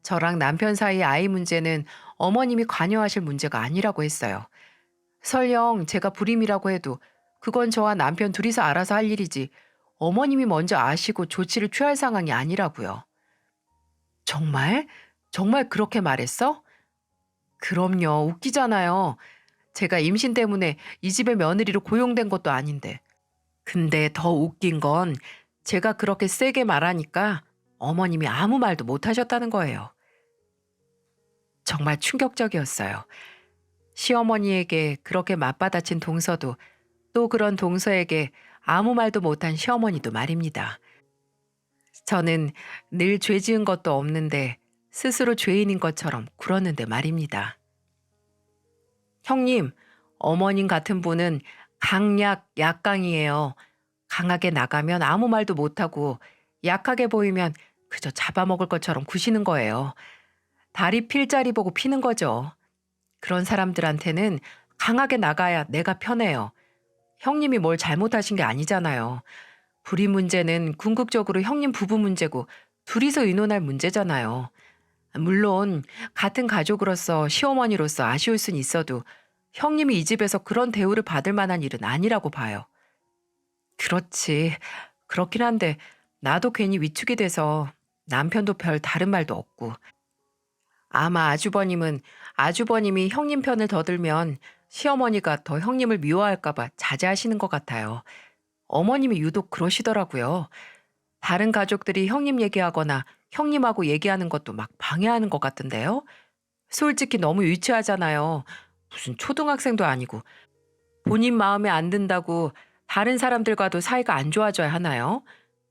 저랑 남편 사이 아이 문제는 어머님이 관여하실 문제가 아니라고 했어요. 설령 제가 불임이라고 해도 그건 저와 남편 둘이서 알아서 할 일이지 어머님이 먼저 아시고 조치를 취할 상황이 아니라고요. 정말? 정말 그렇게 말했어? 그럼요. 웃기잖아요. 제가 임신 때문에 이 집의 며느리로 고용된 것도 아닌데. 근데 더 웃긴 건 제가 그렇게 세게 말하니까 어머님이 아무 말도 못 하셨다는 거예요. 정말 충격적이었어요. 시어머니에게 그렇게 맞받아친 동서도 또 그런 동서에게 아무 말도 못한 시어머니도 말입니다. 저는 늘 죄 지은 것도 없는데 스스로 죄인인 것처럼 굴었는데 말입니다. 형님, 어머님 같은 분은 강약, 약강이에요. 강하게 나가면 아무 말도 못하고 약하게 보이면 그저 잡아먹을 것처럼 구시는 거예요. 다리 필 자리 보고 피는 거죠. 그런 사람들한테는 강하게 나가야 내가 편해요. 형님이 뭘 잘못하신 게 아니잖아요. 불임 문제는 궁극적으로 형님 부부 문제고 둘이서 의논할 문제잖아요. 물론 같은 가족으로서 시어머니로서 아쉬울 순 있어도 형님이 이 집에서 그런 대우를 받을 만한 일은 아니라고 봐요. 그렇지. 그렇긴 한데 나도 괜히 위축이 돼서 남편도 별 다른 말도 없고 아마 아주버님이 형님 편을 더 들면 시어머니가 더 형님을 미워할까 봐 자제하시는 것 같아요. 어머님이 유독 그러시더라고요. 다른 가족들이 형님 얘기하거나 형님하고 얘기하는 것도 막 방해하는 것 같던데요. 솔직히 너무 유치하잖아요. 무슨 초등학생도 아니고 본인 마음에 안 든다고 다른 사람들과도 사이가 안 좋아져야 하나요?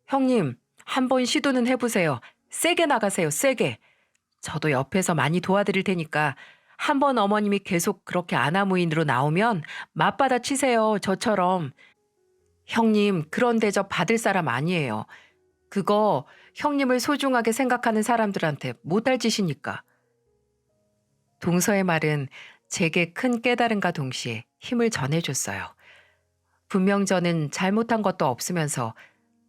형님, 한번 시도는 해보세요. 세게 나가세요, 세게. 저도 옆에서 많이 도와드릴 테니까 한번 어머님이 계속 그렇게 아나무인으로 나오면 맞받아 치세요, 저처럼. 형님, 그런 대접 받을 사람 아니에요. 그거 형님을 소중하게 생각하는 사람들한테 못할 짓이니까. 동서의 말은 제게 큰 깨달음과 동시에 힘을 전해줬어요. 분명 저는 잘못한 것도 없으면서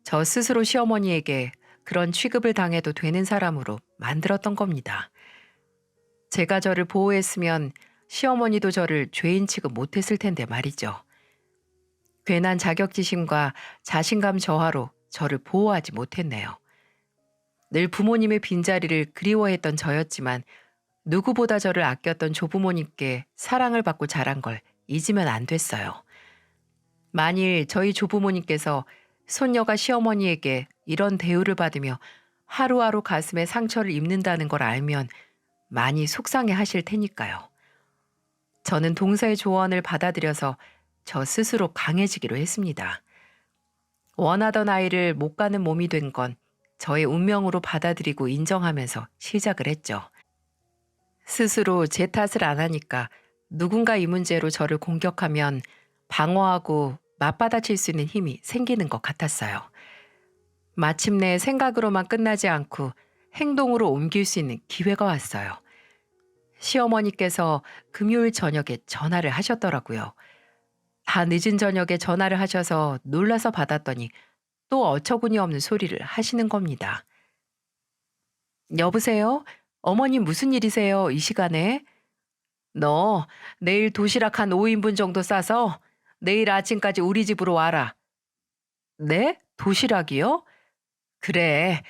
저 스스로 시어머니에게 그런 취급을 당해도 되는 사람으로 만들었던 겁니다. 제가 저를 보호했으면 시어머니도 저를 죄인 취급 못했을 텐데 말이죠. 괜한 자격지심과 자신감 저하로 저를 보호하지 못했네요. 늘 부모님의 빈자리를 그리워했던 저였지만 누구보다 저를 아꼈던 조부모님께 사랑을 받고 자란 걸 잊으면 안 됐어요. 만일 저희 조부모님께서 손녀가 시어머니에게 이런 대우를 받으며 하루하루 가슴에 상처를 입는다는 걸 알면 많이 속상해 하실 테니까요. 저는 동서의 조언을 받아들여서 저 스스로 강해지기로 했습니다. 원하던 아이를 못 가는 몸이 된 건 저의 운명으로 받아들이고 인정하면서 시작을 했죠. 스스로 제 탓을 안 하니까 누군가 이 문제로 저를 공격하면 방어하고 맞받아칠 수 있는 힘이 생기는 것 같았어요. 마침내 생각으로만 끝나지 않고 행동으로 옮길 수 있는 기회가 왔어요. 시어머니께서 금요일 저녁에 전화를 하셨더라고요. 다 늦은 저녁에 전화를 하셔서 놀라서 받았더니 또 어처구니 없는 소리를 하시는 겁니다. 여보세요? 어머님 무슨 일이세요? 이 시간에? 너 내일 도시락 한 5인분 정도 싸서 내일 아침까지 우리 집으로 와라. 네? 도시락이요? 그래.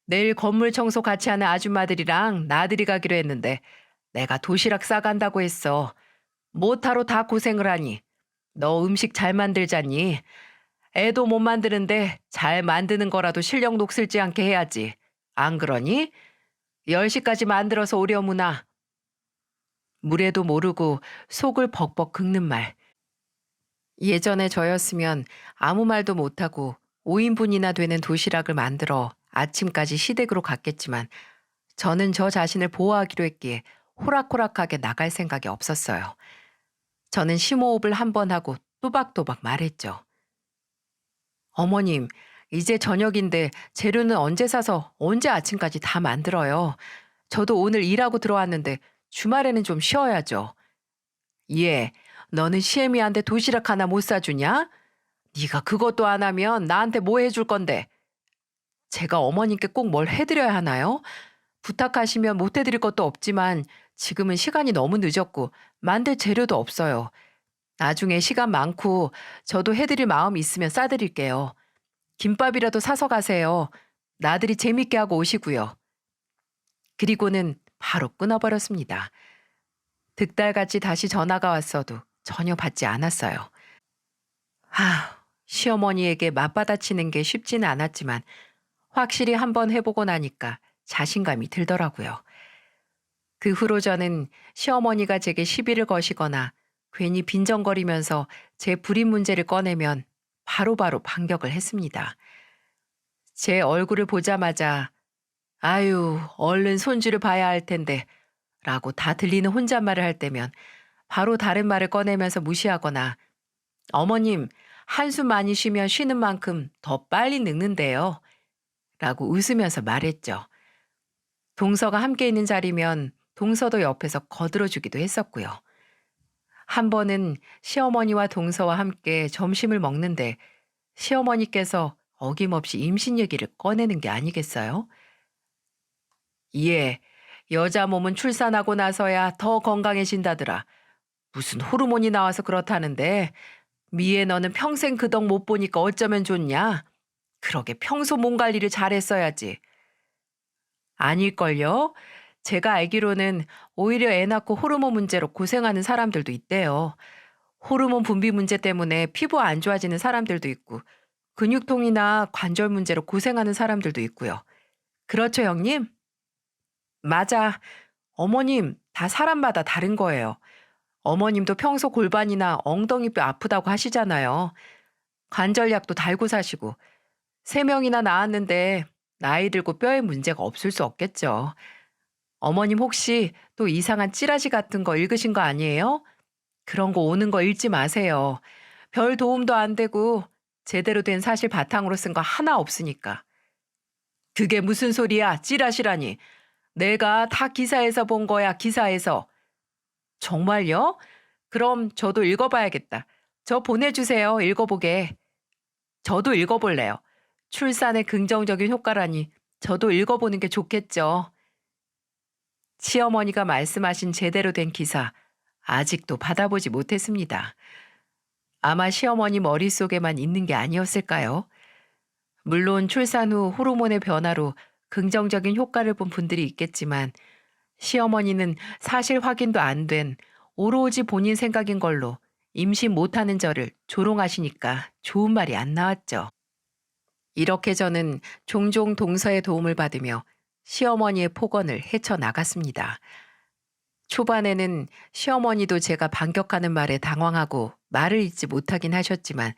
내일 건물 청소 같이 하는 아줌마들이랑 나들이 가기로 했는데 내가 도시락 싸간다고 했어. 못하러 다 고생을 하니. 너 음식 잘 만들잖니. 애도 못 만드는데 잘 만드는 거라도 실력 녹슬지 않게 해야지. 안 그러니? 10시까지 만들어서 오려무나. 물에도 모르고 속을 벅벅 긁는 말. 예전에 저였으면 아무 말도 못하고 5인분이나 되는 도시락을 만들어 아침까지 시댁으로 갔겠지만 저는 저 자신을 보호하기로 했기에 호락호락하게 나갈 생각이 없었어요. 저는 심호흡을 한 번 하고 또박또박 말했죠. 어머님, 이제 저녁인데 재료는 언제 사서 언제 아침까지 다 만들어요. 저도 오늘 일하고 들어왔는데 주말에는 좀 쉬어야죠. 예, 너는 시애미한테 도시락 하나 못 사주냐? 네가 그것도 안 하면 나한테 뭐 해줄 건데? 제가 어머님께 꼭 뭘 해드려야 하나요? 부탁하시면 못 해드릴 것도 없지만 지금은 시간이 너무 늦었고 만들 재료도 없어요. 나중에 시간 많고 저도 해드릴 마음 있으면 싸드릴게요. 김밥이라도 사서 가세요. 나들이 재밌게 하고 오시고요. 그리고는 바로 끊어버렸습니다. 득달같이 다시 전화가 왔어도 전혀 받지 않았어요. 시어머니에게 맞받아치는 게 쉽지는 않았지만 확실히 한번 해보고 나니까 자신감이 들더라고요. 그 후로 저는 시어머니가 제게 시비를 거시거나 괜히 빈정거리면서 제 불임 문제를 꺼내면 바로바로 반격을 했습니다. 제 얼굴을 보자마자 아유, 얼른 손주를 봐야 할 텐데 라고 다 들리는 혼잣말을 할 때면 바로 다른 말을 꺼내면서 무시하거나 어머님, 한숨 많이 쉬면 쉬는 만큼 더 빨리 늙는데요. 라고 웃으면서 말했죠. 동서가 함께 있는 자리면 동서도 옆에서 거들어주기도 했었고요. 한 번은 시어머니와 동서와 함께 점심을 먹는데 시어머니께서 어김없이 임신 얘기를 꺼내는 게 아니겠어요? 예, 여자 몸은 출산하고 나서야 더 건강해진다더라. 무슨 호르몬이 나와서 그렇다는데 미애 너는 평생 그 덕 못 보니까 어쩌면 좋냐? 그러게 평소 몸 관리를 잘했어야지. 아닐걸요? 제가 알기로는 오히려 애 낳고 호르몬 문제로 고생하는 사람들도 있대요. 호르몬 분비 문제 때문에 피부 안 좋아지는 사람들도 있고, 근육통이나 관절 문제로 고생하는 사람들도 있고요. 그렇죠, 형님? 맞아. 어머님, 다 사람마다 다른 거예요. 어머님도 평소 골반이나 엉덩이뼈 아프다고 하시잖아요. 관절약도 달고 사시고, 세 명이나 낳았는데 나이 들고 뼈에 문제가 없을 수 없겠죠. 어머님 혹시 또 이상한 찌라시 같은 거 읽으신 거 아니에요? 그런 거 오는 거 읽지 마세요. 별 도움도 안 되고 제대로 된 사실 바탕으로 쓴 거 하나 없으니까. 그게 무슨 소리야? 찌라시라니. 내가 다 기사에서 본 거야, 기사에서. 정말요? 그럼 저도 읽어봐야겠다. 저 보내주세요, 읽어보게. 저도 읽어볼래요. 출산의 긍정적인 효과라니 저도 읽어보는 게 좋겠죠. 시어머니가 말씀하신 제대로 된 기사 아직도 받아보지 못했습니다. 아마 시어머니 머릿속에만 있는 게 아니었을까요? 물론 출산 후 호르몬의 변화로 긍정적인 효과를 본 분들이 있겠지만 시어머니는 사실 확인도 안 된 오로지 본인 생각인 걸로 임신 못하는 저를 조롱하시니까 좋은 말이 안 나왔죠. 이렇게 저는 종종 동서의 도움을 받으며 시어머니의 폭언을 헤쳐나갔습니다. 초반에는 시어머니도 제가 반격하는 말에 당황하고 말을 잇지 못하긴 하셨지만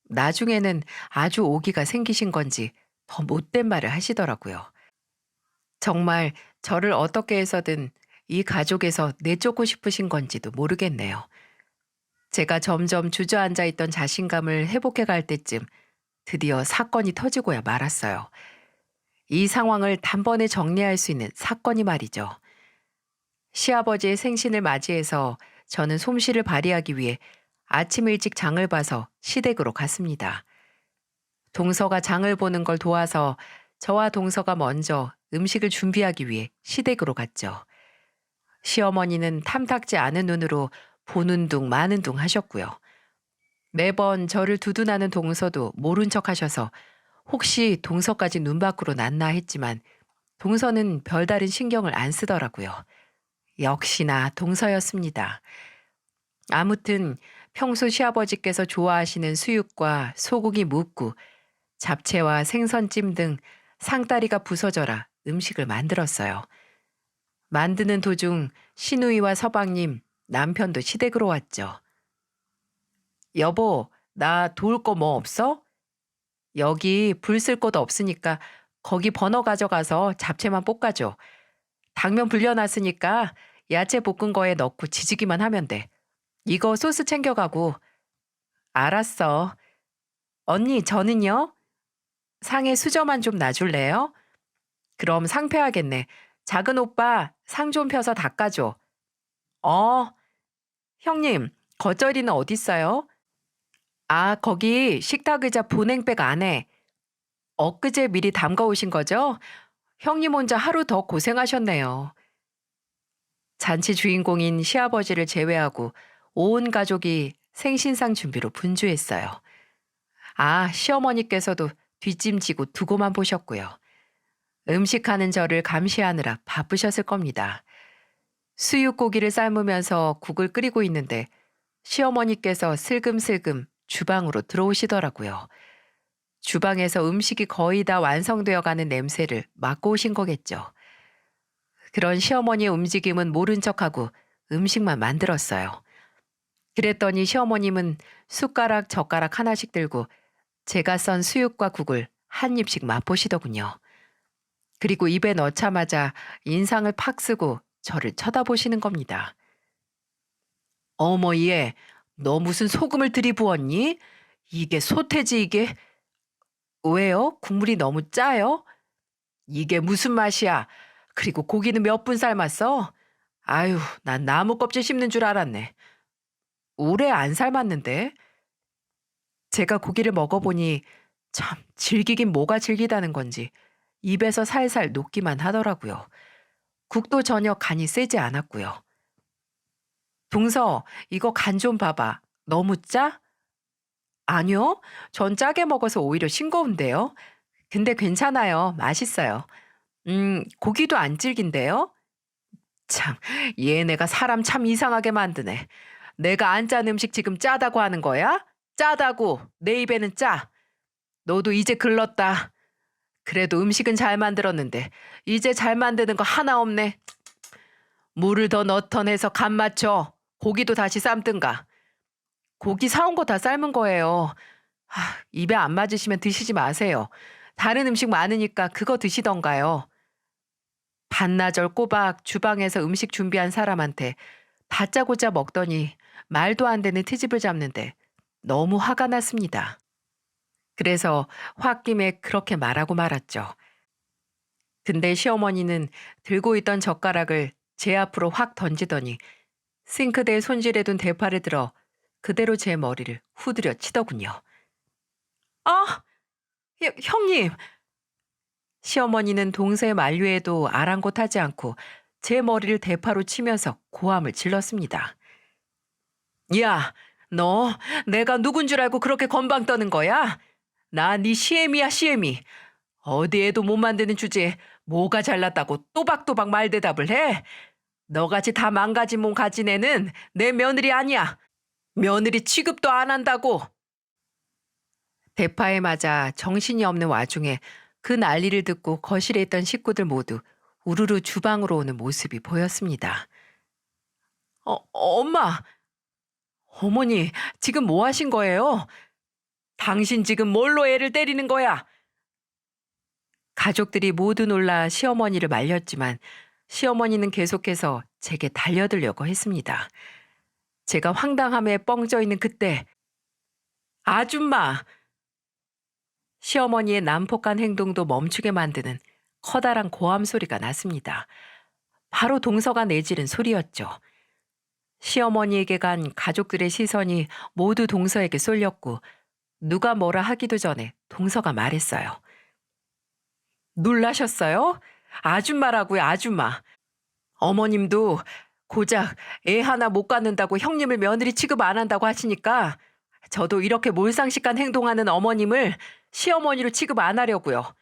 나중에는 아주 오기가 생기신 건지 더 못된 말을 하시더라고요. 정말 저를 어떻게 해서든 이 가족에서 내쫓고 싶으신 건지도 모르겠네요. 제가 점점 주저앉아 있던 자신감을 회복해 갈 때쯤 드디어 사건이 터지고야 말았어요. 이 상황을 단번에 정리할 수 있는 사건이 말이죠. 시아버지의 생신을 맞이해서 저는 솜씨를 발휘하기 위해 아침 일찍 장을 봐서 시댁으로 갔습니다. 동서가 장을 보는 걸 도와서 저와 동서가 먼저 음식을 준비하기 위해 시댁으로 갔죠. 시어머니는 탐탁지 않은 눈으로 보는 둥 마는 둥 하셨고요. 매번 저를 두둔하는 동서도 모른 척 하셔서 혹시 동서까지 눈 밖으로 났나 했지만 동서는 별다른 신경을 안 쓰더라고요. 역시나 동서였습니다. 아무튼 평소 시아버지께서 좋아하시는 수육과 소고기 묵국, 잡채와 생선찜 등 상다리가 부서져라 음식을 만들었어요. 만드는 도중 시누이와 서방님, 남편도 시댁으로 왔죠. 여보, 나 도울 거 뭐 없어? 여기 불 쓸 곳 없으니까 거기 버너 가져가서 잡채만 볶아줘. 당면 불려놨으니까 야채 볶은 거에 넣고 지지기만 하면 돼. 이거 소스 챙겨가고. 알았어. 언니, 저는요? 상에 수저만 좀 놔줄래요? 그럼 상패하겠네. 작은 오빠, 상 좀 펴서 닦아줘. 어, 형님, 겉절이는 어딨어요? 아, 거기 식탁 의자 보냉백 안에. 엊그제 미리 담가 오신 거죠? 형님 혼자 하루 더 고생하셨네요. 잔치 주인공인 시아버지를 제외하고 온 가족이 생신상 준비로 분주했어요. 아, 시어머니께서도 뒷짐지고 두고만 보셨고요. 음식하는 저를 감시하느라 바쁘셨을 겁니다. 수육고기를 삶으면서 국을 끓이고 있는데 시어머니께서 슬금슬금 주방으로 들어오시더라고요. 주방에서 음식이 거의 다 완성되어 가는 냄새를 맡고 오신 거겠죠. 그런 시어머니의 움직임은 모른 척하고 음식만 만들었어요. 그랬더니 시어머님은 숟가락, 젓가락 하나씩 들고 제가 썬 수육과 국을 한 입씩 맛보시더군요. 그리고 입에 넣자마자 인상을 팍 쓰고 저를 쳐다보시는 겁니다. 어머 얘, 너 무슨 소금을 들이부었니? 이게 소태지 이게. 왜요? 국물이 너무 짜요? 이게 무슨 맛이야? 그리고 고기는 몇 분 삶았어? 아유, 난 나무 껍질 씹는 줄 알았네. 오래 안 삶았는데. 제가 고기를 먹어보니 참 질기긴 뭐가 질기다는 건지 입에서 살살 녹기만 하더라고요. 국도 전혀 간이 세지 않았고요. 동서, 이거 간 좀 봐봐. 너무 짜? 아니요. 전 짜게 먹어서 오히려 싱거운데요. 근데 괜찮아요. 맛있어요. 고기도 안 질긴데요? 참, 얘네가 사람 참 이상하게 만드네. 내가 안 짠 음식 지금 짜다고 하는 거야? 짜다고. 내 입에는 짜. 너도 이제 글렀다. 그래도 음식은 잘 만들었는데 이제 잘 만드는 거 하나 없네. 물을 더 넣던 해서 간 맞춰. 고기도 다시 삶든가. 고기 사온 거 다 삶은 거예요. 입에 안 맞으시면 드시지 마세요. 다른 음식 많으니까 그거 드시던가요. 반나절 꼬박 주방에서 음식 준비한 사람한테 다짜고짜 먹더니 말도 안 되는 트집을 잡는데 너무 화가 났습니다. 그래서 홧김에 그렇게 말하고 말았죠. 근데 시어머니는 들고 있던 젓가락을 제 앞으로 확 던지더니 싱크대에 손질해둔 대파를 들어 그대로 제 머리를 후드려 치더군요. 아, 형님! 시어머니는 동서의 만류에도 아랑곳하지 않고 제 머리를 대파로 치면서 고함을 질렀습니다. 야, 너 내가 누군 줄 알고 그렇게 건방 떠는 거야? 나 네 시애미야 시애미. 어디에도 못 만드는 주제에 뭐가 잘났다고 또박또박 말대답을 해? 너같이 다 망가진 몸 가진 애는 내 며느리 아니야. 며느리 취급도 안 한다고. 대파에 맞아 정신이 없는 와중에 그 난리를 듣고 거실에 있던 식구들 모두 우르르 주방으로 오는 모습이 보였습니다. 엄마! 어머니, 지금 뭐 하신 거예요? 당신 지금 뭘로 애를 때리는 거야? 가족들이 모두 놀라 시어머니를 말렸지만 시어머니는 계속해서 제게 달려들려고 했습니다. 제가 황당함에 뻥져 있는 그때, 아줌마! 시어머니의 난폭한 행동도 멈추게 만드는 커다란 고함 소리가 났습니다. 바로 동서가 내지른 소리였죠. 시어머니에게 간 가족들의 시선이 모두 동서에게 쏠렸고 누가 뭐라 하기도 전에 동서가 말했어요. 놀라셨어요? 아줌마라고요, 아줌마. 어머님도 고작 애 하나 못 갖는다고 형님을 며느리 취급 안 한다고 하시니까 저도 이렇게 몰상식한 행동하는 어머님을 시어머니로 취급 안 하려고요.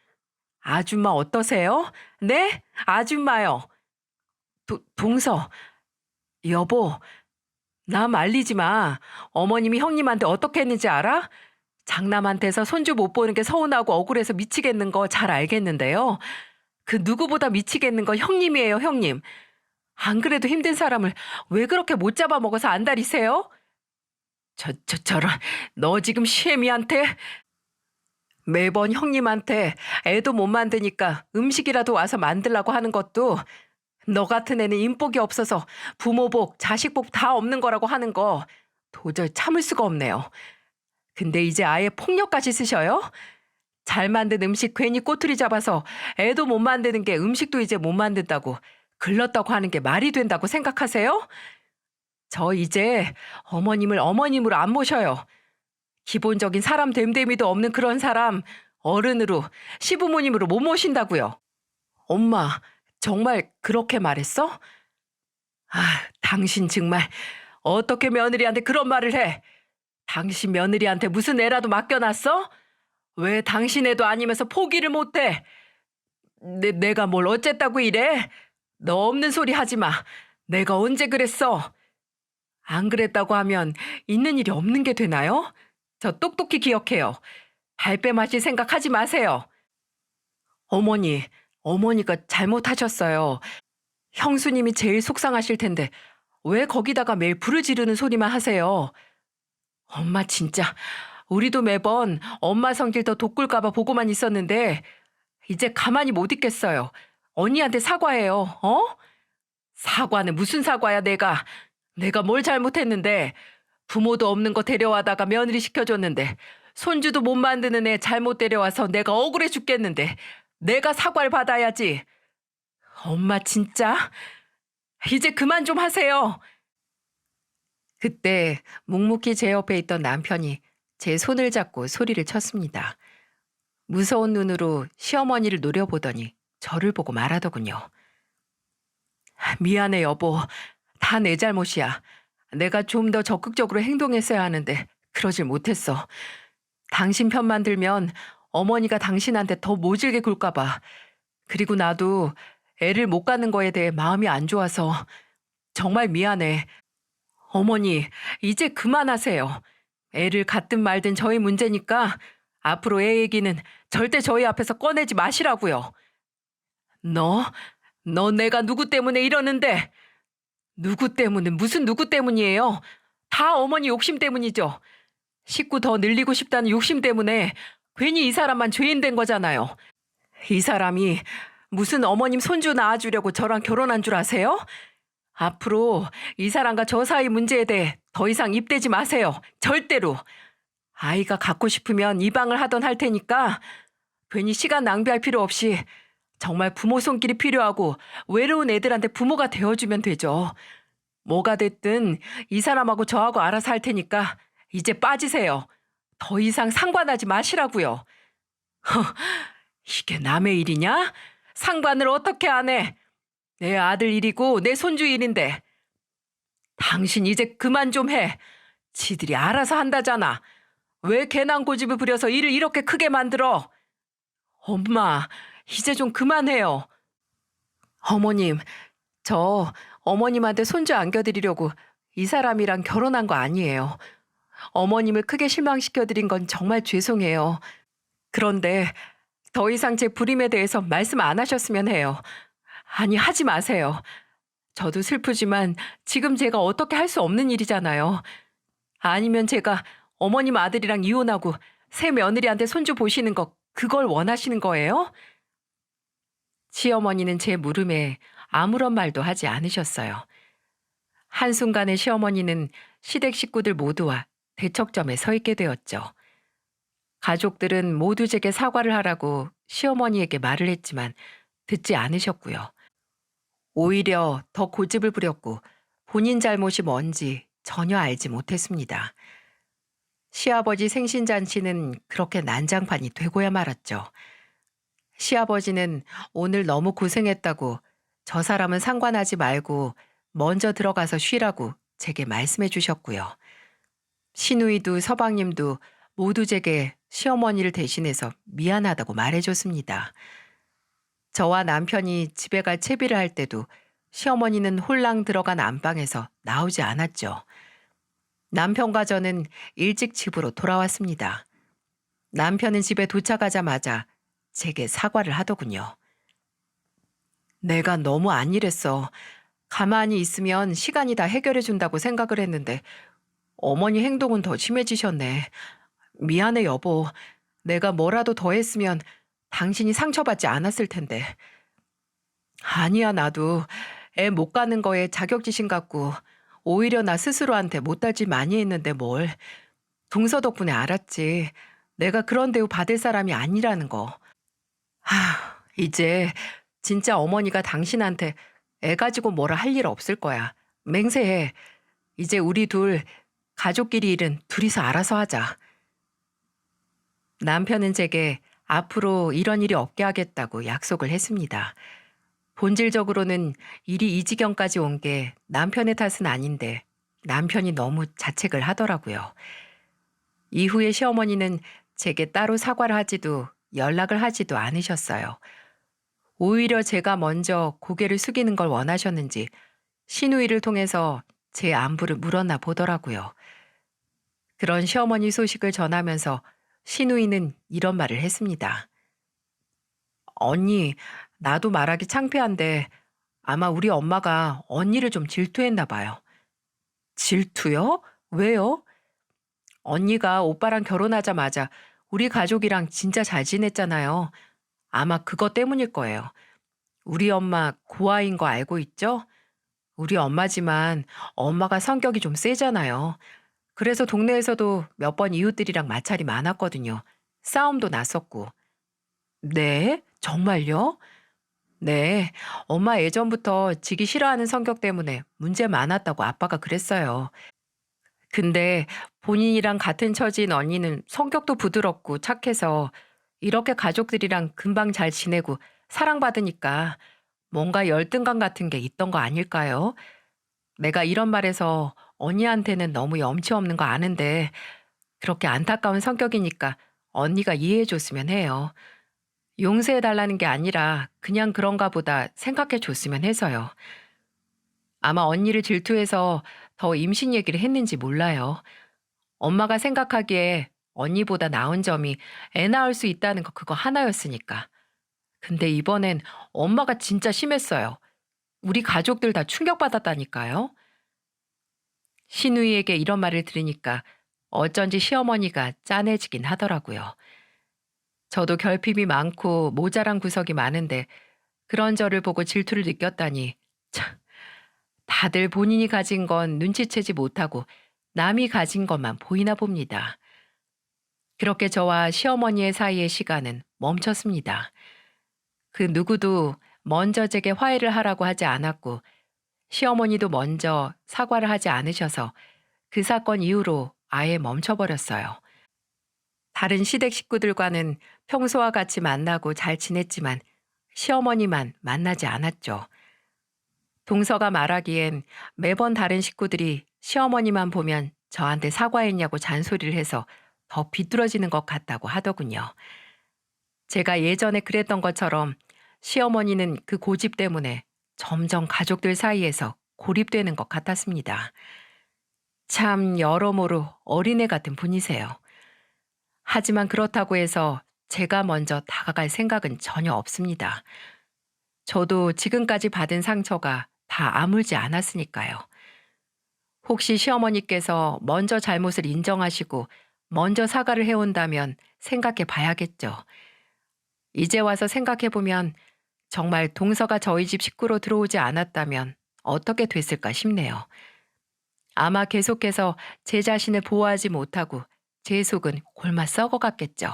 아줌마 어떠세요? 네? 아줌마요. 동서, 여보, 나 말리지 마. 어머님이 형님한테 어떻게 했는지 알아? 장남한테서 손주 못 보는 게 서운하고 억울해서 미치겠는 거 잘 알겠는데요. 그 누구보다 미치겠는 건 형님이에요, 형님. 안 그래도 힘든 사람을 왜 그렇게 못 잡아먹어서 안달이세요? 저런, 너 지금 시애미한테? 매번 형님한테 애도 못 만드니까 음식이라도 와서 만들라고 하는 것도 너 같은 애는 인복이 없어서 부모 복, 자식 복 다 없는 거라고 하는 거 도저히 참을 수가 없네요. 근데 이제 아예 폭력까지 쓰셔요? 잘 만든 음식 괜히 꼬투리 잡아서 애도 못 만드는 게 음식도 이제 못 만든다고 글렀다고 하는 게 말이 된다고 생각하세요? 저 이제 어머님을 어머님으로 안 모셔요. 기본적인 사람 됨됨이도 없는 그런 사람 어른으로 시부모님으로 못 모신다고요. 엄마, 정말 그렇게 말했어? 당신 정말 어떻게 며느리한테 그런 말을 해? 당신 며느리한테 무슨 애라도 맡겨놨어? 왜 당신 애도 아니면서 포기를 못해? 내가 뭘 어쨌다고 이래? 너 없는 소리 하지 마. 내가 언제 그랬어? 안 그랬다고 하면 있는 일이 없는 게 되나요? 저 똑똑히 기억해요. 발뺌하실 생각하지 마세요. 어머니가 잘못하셨어요. 형수님이 제일 속상하실 텐데 왜 거기다가 매일 불을 지르는 소리만 하세요? 엄마 진짜 우리도 매번 엄마 성질 더 돋굴까 봐 보고만 있었는데 이제 가만히 못 있겠어요. 언니한테 사과해요. 사과는 무슨 사과야 내가. 내가 뭘 잘못했는데. 부모도 없는 거 데려와다가 며느리 시켜줬는데 손주도 못 만드는 애 잘못 데려와서 내가 억울해 죽겠는데 내가 사과를 받아야지. 엄마 진짜 이제 그만 좀 하세요. 그때 묵묵히 제 옆에 있던 남편이 제 손을 잡고 소리를 쳤습니다. 무서운 눈으로 시어머니를 노려보더니 저를 보고 말하더군요. 미안해, 여보. 다 내 잘못이야. 내가 좀 더 적극적으로 행동했어야 하는데 그러질 못했어. 당신 편만 들면 어머니가 당신한테 더 모질게 굴까봐. 그리고 나도 애를 못 갖는 거에 대해 마음이 안 좋아서 정말 미안해. 어머니, 이제 그만하세요. 애를 갖든 말든 저희 문제니까 앞으로 애 얘기는 절대 저희 앞에서 꺼내지 마시라고요. 너, 너 내가 누구 때문에 이러는데? 누구 때문은 무슨 누구 때문이에요? 다 어머니 욕심 때문이죠. 식구 더 늘리고 싶다는 욕심 때문에 괜히 이 사람만 죄인 된 거잖아요. 이 사람이 무슨 어머님 손주 낳아주려고 저랑 결혼한 줄 아세요? 앞으로 이 사람과 저 사이 문제에 대해 더 이상 입대지 마세요. 절대로. 아이가 갖고 싶으면 입양을 하던 할 테니까 괜히 시간 낭비할 필요 없이 정말 부모 손길이 필요하고 외로운 애들한테 부모가 되어주면 되죠. 뭐가 됐든 이 사람하고 저하고 알아서 할 테니까 이제 빠지세요. 더 이상 상관하지 마시라고요. 이게 남의 일이냐? 상관을 어떻게 안 해? 내 아들 일이고 내 손주 일인데. 당신 이제 그만 좀 해. 지들이 알아서 한다잖아. 왜 괜한 고집을 부려서 일을 이렇게 크게 만들어? 엄마, 이제 좀 그만해요. 어머님, 저 어머님한테 손주 안겨드리려고 이 사람이랑 결혼한 거 아니에요. 어머님을 크게 실망시켜드린 건 정말 죄송해요. 그런데 더 이상 제 불임에 대해서 말씀 안 하셨으면 해요. 아니, 하지 마세요. 저도 슬프지만 지금 제가 어떻게 할 수 없는 일이잖아요. 아니면 제가 어머님 아들이랑 이혼하고 새 며느리한테 손주 보시는 거 그걸 원하시는 거예요? 시어머니는 제 물음에 아무런 말도 하지 않으셨어요. 한순간에 시어머니는 시댁 식구들 모두와 대척점에 서 있게 되었죠. 가족들은 모두 제게 사과를 하라고 시어머니에게 말을 했지만 듣지 않으셨고요. 오히려 더 고집을 부렸고 본인 잘못이 뭔지 전혀 알지 못했습니다. 시아버지 생신잔치는 그렇게 난장판이 되고야 말았죠. 시아버지는 오늘 너무 고생했다고 저 사람은 상관하지 말고 먼저 들어가서 쉬라고 제게 말씀해 주셨고요. 시누이도 서방님도 모두 제게 시어머니를 대신해서 미안하다고 말해줬습니다. 저와 남편이 집에 갈 채비를 할 때도 시어머니는 홀랑 들어간 안방에서 나오지 않았죠. 남편과 저는 일찍 집으로 돌아왔습니다. 남편은 집에 도착하자마자 제게 사과를 하더군요. 내가 너무 안일했어. 가만히 있으면 시간이 다 해결해 준다고 생각을 했는데 어머니 행동은 더 심해지셨네. 미안해, 여보. 내가 뭐라도 더 했으면 당신이 상처받지 않았을 텐데. 아니야, 나도 애 못 가는 거에 자격지심 갖고 오히려 나 스스로한테 못할 짓 많이 했는데 뭘. 동서 덕분에 알았지. 내가 그런 대우 받을 사람이 아니라는 거. 이제 진짜 어머니가 당신한테 애 가지고 뭐라 할 일 없을 거야. 맹세해. 이제 우리 둘 가족끼리 일은 둘이서 알아서 하자. 남편은 제게 앞으로 이런 일이 없게 하겠다고 약속을 했습니다. 본질적으로는 일이 이 지경까지 온 게 남편의 탓은 아닌데 남편이 너무 자책을 하더라고요. 이후에 시어머니는 제게 따로 사과를 하지도 연락을 하지도 않으셨어요. 오히려 제가 먼저 고개를 숙이는 걸 원하셨는지 시누이를 통해서 제 안부를 물었나 보더라고요. 그런 시어머니 소식을 전하면서 시누이는 이런 말을 했습니다. 언니, 나도 말하기 창피한데 아마 우리 엄마가 언니를 좀 질투했나 봐요. 질투요? 왜요? 언니가 오빠랑 결혼하자마자 우리 가족이랑 진짜 잘 지냈잖아요. 아마 그것 때문일 거예요. 우리 엄마 고아인 거 알고 있죠? 우리 엄마지만 엄마가 성격이 좀 세잖아요. 그래서 동네에서도 몇 번 이웃들이랑 마찰이 많았거든요. 싸움도 났었고. 네? 정말요? 네. 엄마 예전부터 지기 싫어하는 성격 때문에 문제 많았다고 아빠가 그랬어요. 근데 본인이랑 같은 처지인 언니는 성격도 부드럽고 착해서 이렇게 가족들이랑 금방 잘 지내고 사랑받으니까 뭔가 열등감 같은 게 있던 거 아닐까요? 내가 이런 말해서 언니한테는 너무 염치 없는 거 아는데 그렇게 안타까운 성격이니까 언니가 이해해 줬으면 해요. 용서해 달라는 게 아니라 그냥 그런가 보다 생각해 줬으면 해서요. 아마 언니를 질투해서 더 임신 얘기를 했는지 몰라요. 엄마가 생각하기에 언니보다 나은 점이 애 낳을 수 있다는 거 그거 하나였으니까. 근데 이번엔 엄마가 진짜 심했어요. 우리 가족들 다 충격받았다니까요. 시누이에게 이런 말을 들으니까 어쩐지 시어머니가 짠해지긴 하더라고요. 저도 결핍이 많고 모자란 구석이 많은데 그런 저를 보고 질투를 느꼈다니 참, 다들 본인이 가진 건 눈치채지 못하고 남이 가진 것만 보이나 봅니다. 그렇게 저와 시어머니의 사이의 시간은 멈췄습니다. 그 누구도 먼저 제게 화해를 하라고 하지 않았고 시어머니도 먼저 사과를 하지 않으셔서 그 사건 이후로 아예 멈춰버렸어요. 다른 시댁 식구들과는 평소와 같이 만나고 잘 지냈지만 시어머니만 만나지 않았죠. 동서가 말하기엔 매번 다른 식구들이 시어머니만 보면 저한테 사과했냐고 잔소리를 해서 더 비뚤어지는 것 같다고 하더군요. 제가 예전에 그랬던 것처럼 시어머니는 그 고집 때문에 점점 가족들 사이에서 고립되는 것 같았습니다. 참 여러모로 어린애 같은 분이세요. 하지만 그렇다고 해서 제가 먼저 다가갈 생각은 전혀 없습니다. 저도 지금까지 받은 상처가 다 아물지 않았으니까요. 혹시 시어머니께서 먼저 잘못을 인정하시고 먼저 사과를 해온다면 생각해 봐야겠죠. 이제 와서 생각해 보면 정말 동서가 저희 집 식구로 들어오지 않았다면 어떻게 됐을까 싶네요. 아마 계속해서 제 자신을 보호하지 못하고 제 속은 골마 썩어갔겠죠.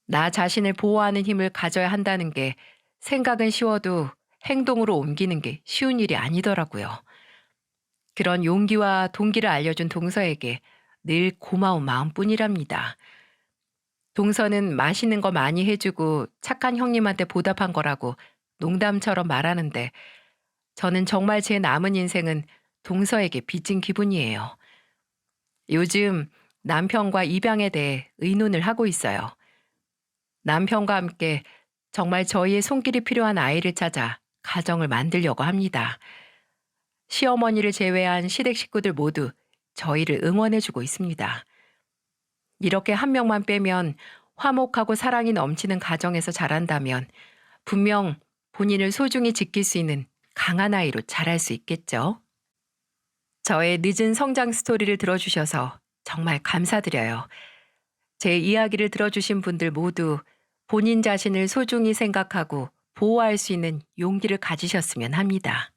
나 자신을 보호하는 힘을 가져야 한다는 게 생각은 쉬워도 행동으로 옮기는 게 쉬운 일이 아니더라고요. 그런 용기와 동기를 알려준 동서에게 늘 고마운 마음뿐이랍니다. 동서는 맛있는 거 많이 해주고 착한 형님한테 보답한 거라고 농담처럼 말하는데 저는 정말 제 남은 인생은 동서에게 빚진 기분이에요. 요즘 남편과 입양에 대해 의논을 하고 있어요. 남편과 함께 정말 저희의 손길이 필요한 아이를 찾아 가정을 만들려고 합니다. 시어머니를 제외한 시댁 식구들 모두 저희를 응원해주고 있습니다. 이렇게 한 명만 빼면 화목하고 사랑이 넘치는 가정에서 자란다면 분명 본인을 소중히 지킬 수 있는 강한 아이로 자랄 수 있겠죠. 저의 늦은 성장 스토리를 들어주셔서 정말 감사드려요. 제 이야기를 들어주신 분들 모두 본인 자신을 소중히 생각하고 보호할 수 있는 용기를 가지셨으면 합니다.